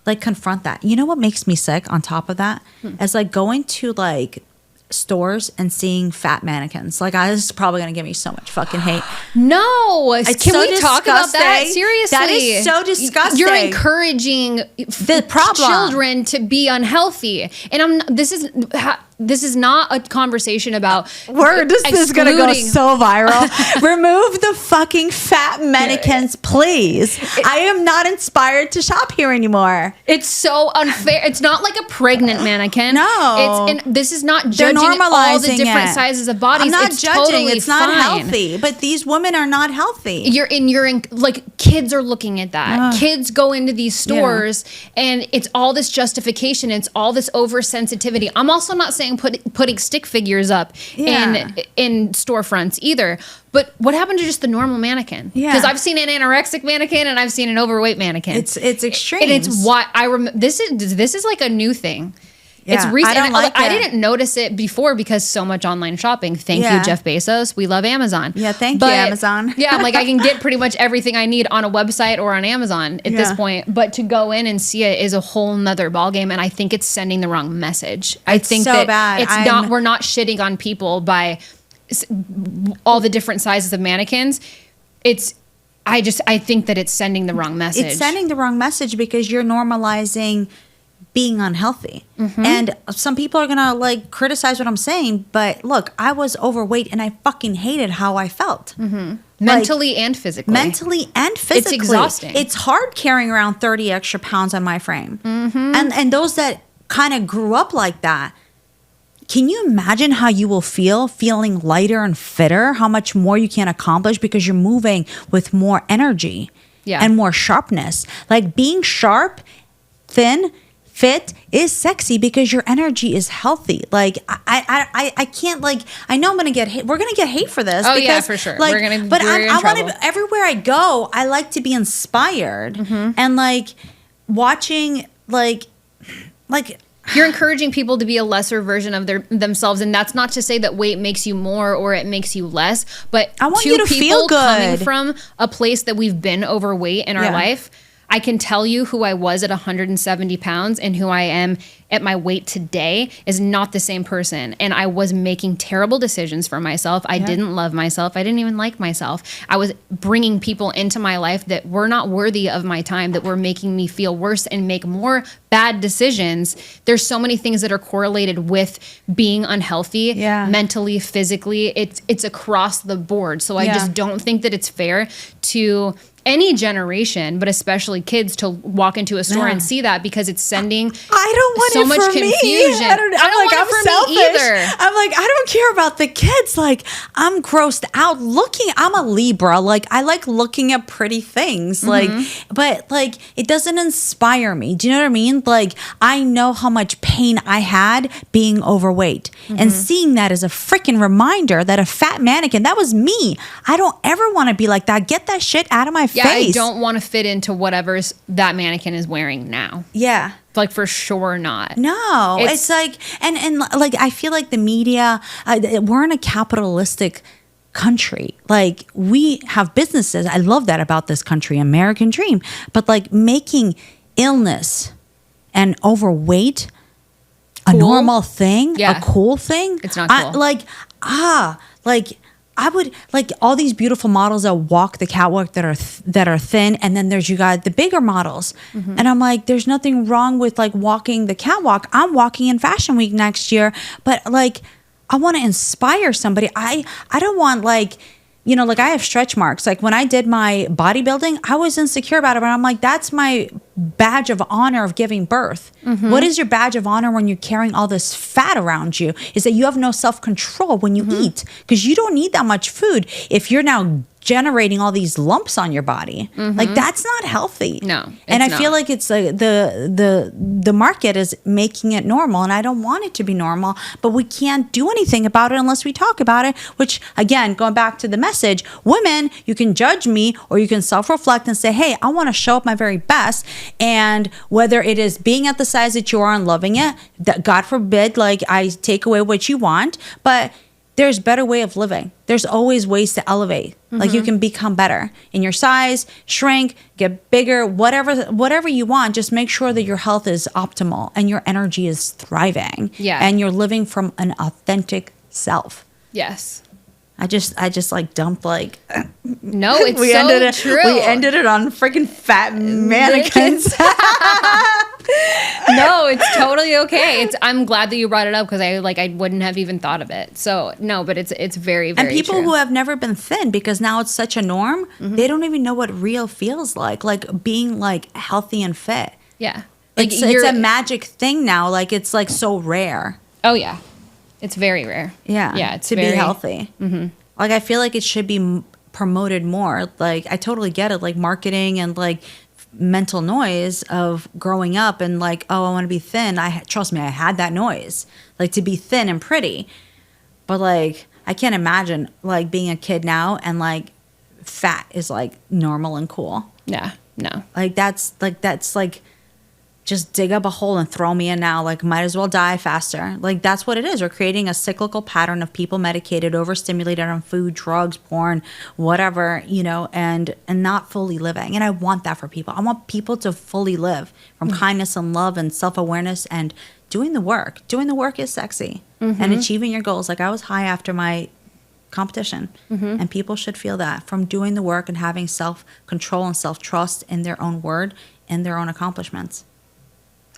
like confront that. You know what makes me sick on top of that? Is like going to like stores and seeing fat mannequins. Like, this is probably going to give me so much fucking hate. No. It's Can so we talk about that? Seriously. That is so disgusting. You're encouraging the problem. Children to be unhealthy. And this is not a conversation about this is going to go so viral. Remove the fucking fat mannequins, please. I am not inspired to shop here anymore. It's so unfair. It's not like a pregnant mannequin. No. And this is not judging all the different sizes of bodies. I'm not judging. Totally it's not fine. healthy. But these women are not healthy. You're in like kids are looking at that. Kids go into these stores and it's all this justification. It's all this oversensitivity. I'm also not saying putting stick figures up in storefronts either. But what happened to just the normal mannequin? Because I've seen an anorexic mannequin and I've seen an overweight mannequin. It's extreme. And it's why this is like a new thing. It's Yeah, recent. I don't like I it. didn't notice it before because so much online shopping. Thank Yeah. you, Jeff Bezos. We love Amazon. Yeah, thank you, Amazon. Yeah, I'm like, I can get pretty much everything I need on a website or on Amazon at this point. But to go in and see it is a whole nother ballgame. And I think it's sending the wrong message. I think so that bad. we're not shitting on people by all the different sizes of mannequins. I think that it's sending the wrong message. It's sending the wrong message because you're normalizing being unhealthy. And some people are gonna like criticize what I'm saying, but look, I was overweight and I fucking hated how I felt. Mentally and physically. Mentally and physically. It's exhausting. It's hard carrying around 30 extra pounds on my frame. And those that kind of grew up like that, can you imagine how you will feel feeling lighter and fitter? How much more you can accomplish because you're moving with more energy and more sharpness. Like being sharp, thin, fit is sexy because your energy is healthy. Like I can't like, I know I'm gonna get hate. We're gonna get hate for this. Oh because, yeah, for sure. Like, we're gonna. But I I want to. Everywhere I go, I like to be inspired and like watching like. You're encouraging people to be a lesser version of themselves, and that's not to say that weight makes you more or it makes you less. But I want two you to people feel good. coming from a place that we've been overweight in our life, I can tell you who I was at 170 pounds and who I am at my weight today is not the same person. And I was making terrible decisions for myself. I didn't love myself. I didn't even like myself. I was bringing people into my life that were not worthy of my time, that were making me feel worse and make more bad decisions. There's so many things that are correlated with being unhealthy, mentally, physically. It's across the board. So I just don't think that it's fair to any generation, but especially kids, to walk into a store and see that, because it's sending I don't want so it much for confusion. Me. I don't want it for selfish. me either. I'm like, I don't care about the kids. Like, I'm grossed out I'm a Libra. Like, I like looking at pretty things. Like, but like, it doesn't inspire me. Do you know what I mean? Like, I know how much pain I had being overweight, and seeing that as a freaking reminder that a fat mannequin, that was me. I don't ever want to be like that. Get that shit out of my face. I don't want to fit into whatever's that mannequin is wearing now. Yeah. Like, for sure not. No, it's like, and like, I feel like the media, we're in a capitalistic country. Like, we have businesses. I love that about this country, American dream. But like, making illness and overweight a normal thing, a cool thing. It's not cool. I would like all these beautiful models that walk the catwalk that are thin, and then you got the bigger models, and I'm like, there's nothing wrong with like walking the catwalk. I'm walking in Fashion Week next year, but like, I want to inspire somebody. I don't want like, you know, like I have stretch marks. Like when I did my bodybuilding, I was insecure about it, but I'm like, that's my badge of honor of giving birth. What is your badge of honor when you're carrying all this fat around you? Is that you have no self-control when you eat, because you don't need that much food if you're now generating all these lumps on your body. Like, that's not healthy. No, and I feel like it's like the market is making it normal, and I don't want it to be normal, but we can't do anything about it unless we talk about it, which again, going back to the message, women, you can judge me or you can self-reflect and say, hey, I want to show up my very best. And whether it is being at the size that you are and loving it, that God forbid, like I take away what you want, but there's better way of living. There's always ways to elevate. Like, you can become better in your size, shrink, get bigger, whatever you want. Just make sure that your health is optimal and your energy is thriving. Yeah. And you're living from an authentic self. Yes. I just like dumped like. No, it's true. We ended it on freaking fat mannequins. No, it's totally okay. I'm glad that you brought it up, because I wouldn't have even thought of it. So no, but it's very, very and people true. who have never been thin, because now it's such a norm, they don't even know what real feels like being like healthy and fit. Yeah, Like, it's a magic thing now. Like, it's like so rare. Oh yeah, it's very rare. Yeah, it's to be healthy. Like, I feel like it should be promoted more. Like, I totally get it. Like, marketing and like mental noise of growing up and like, oh, I want to be thin. Trust me, I had that noise, like, to be thin and pretty. But like, I can't imagine like being a kid now and like fat is like normal and cool. Yeah, no. Like, that's like just dig up a hole and throw me in now. Like, might as well die faster. Like, that's what it is. We're creating a cyclical pattern of people medicated, overstimulated on food, drugs, porn, whatever, you know, and not fully living. And I want that for people. I want people to fully live from kindness and love and self-awareness and doing the work. Doing the work is sexy. And achieving your goals. Like, I was high after my competition, and people should feel that from doing the work and having self-control and self-trust in their own word and their own accomplishments.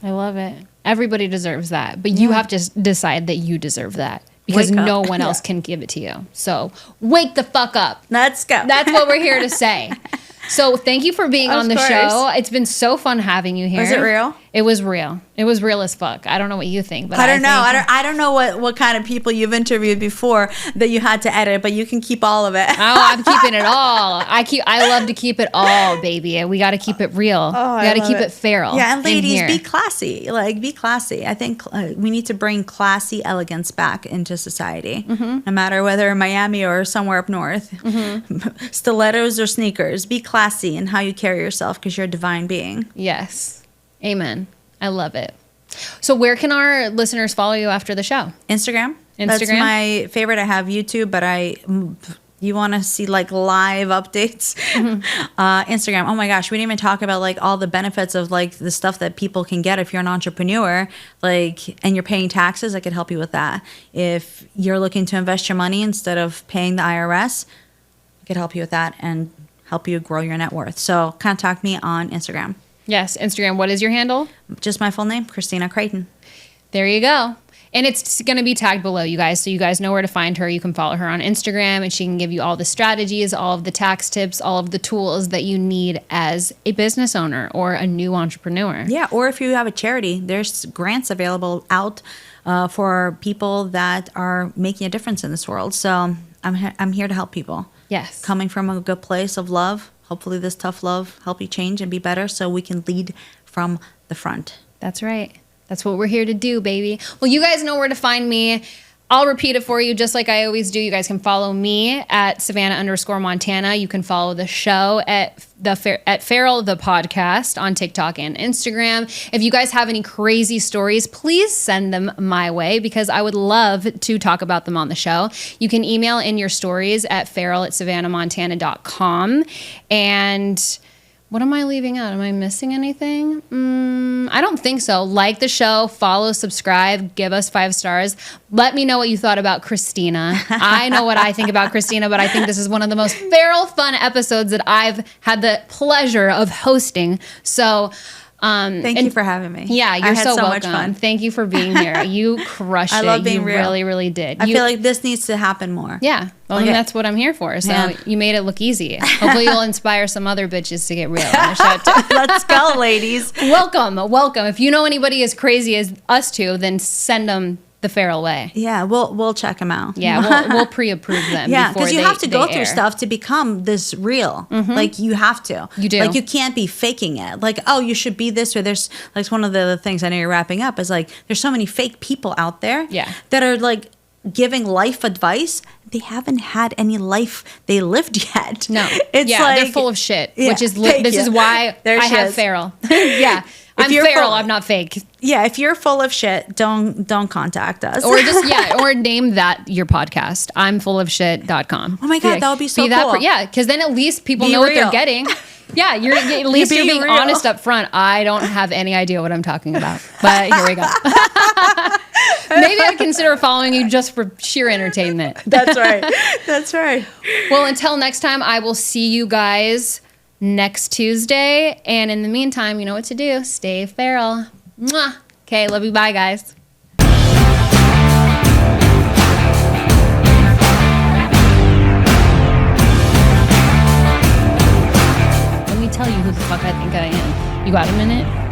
I love it. Everybody deserves that, but you have to decide that you deserve that, because no one else can give it to you. So wake the fuck up. Let's go. That's what we're here to say. So thank you for being on the show. It's been so fun having you here. Was it real? It was real. It was real as fuck. I don't know what you think, but I don't know. I don't know what kind of people you've interviewed before that you had to edit, but you can keep all of it. Oh, I'm keeping it all. I love to keep it all, baby. We got to keep it real. We got to keep it feral. Yeah, and ladies, be classy. Like, be classy. I think we need to bring classy elegance back into society, no matter whether in Miami or somewhere up north. Stilettos or sneakers. Be classy in how you carry yourself, because you're a divine being. Yes. Amen. I love it. So where can our listeners follow you after the show? Instagram. That's my favorite. I have YouTube, but you want to see like live updates. Instagram. Oh my gosh, we didn't even talk about like all the benefits of like the stuff that people can get if you're an entrepreneur, like, and you're paying taxes. I could help you with that. If you're looking to invest your money instead of paying the IRS, I could help you with that and help you grow your net worth. So contact me on Instagram. Yes, Instagram. What is your handle? Just my full name, Kristina Krykhtin. There you go. And it's going to be tagged below, you guys, so you guys know where to find her. You can follow her on Instagram, and she can give you all the strategies, all of the tax tips, all of the tools that you need as a business owner or a new entrepreneur. Yeah, or if you have a charity, there's grants available out for people that are making a difference in this world. So I'm here to help people. Yes. Coming from a good place of love. Hopefully this tough love help you change and be better so we can lead from the front. That's right. That's what we're here to do, baby. Well, you guys know where to find me. I'll repeat it for you just like I always do. You guys can follow me at Savana_Montana. You can follow the show at Feral the Podcast on TikTok and Instagram. If you guys have any crazy stories, please send them my way, because I would love to talk about them on the show. You can email in your stories at feral@savannahmontana.com. And what am I leaving out? Am I missing anything? I don't think so. Like the show, follow, subscribe, give us 5 stars. Let me know what you thought about Kristina. I know what I think about Kristina, but I think this is one of the most feral, fun episodes that I've had the pleasure of hosting. So thank you for having me. Yeah, you're so welcome. Much fun. Thank you for being here. You crushed it. I love being real. You really, really did. I feel like this needs to happen more. Yeah. Well, and that's what I'm here for. So you made it look easy. Hopefully you'll inspire some other bitches to get real. Let's go, ladies. Welcome. If you know anybody as crazy as us two, then send them the feral way. Yeah, we'll check them out. Yeah, we'll pre-approve them. Yeah, because you have to go through stuff to become this real. Like, you have to. You do. Like, you can't be faking it. Like, oh, you should be this, or there's like one of the things I know you're wrapping up is like there's so many fake people out there. That are like giving life advice. They haven't had any life they lived yet. No, it's like, they're full of shit. Which is this is why I have feral. Yeah. I'm feral. I'm not fake. Yeah, if you're full of shit, don't contact us. Or or name that your podcast. I'm fullofshit.com. Oh my God, that would be so cool. Yeah, because then at least people know what they're getting. Yeah, at least you're being honest up front. I don't have any idea what I'm talking about. But here we go. Maybe I consider following you just for sheer entertainment. That's right. That's right. Well, until next time, I will see you guys next Tuesday. And in the meantime, you know what to do. Stay feral. Mwah. Okay, love you. Bye, guys. Let me tell you who the fuck I think I am. You got a minute?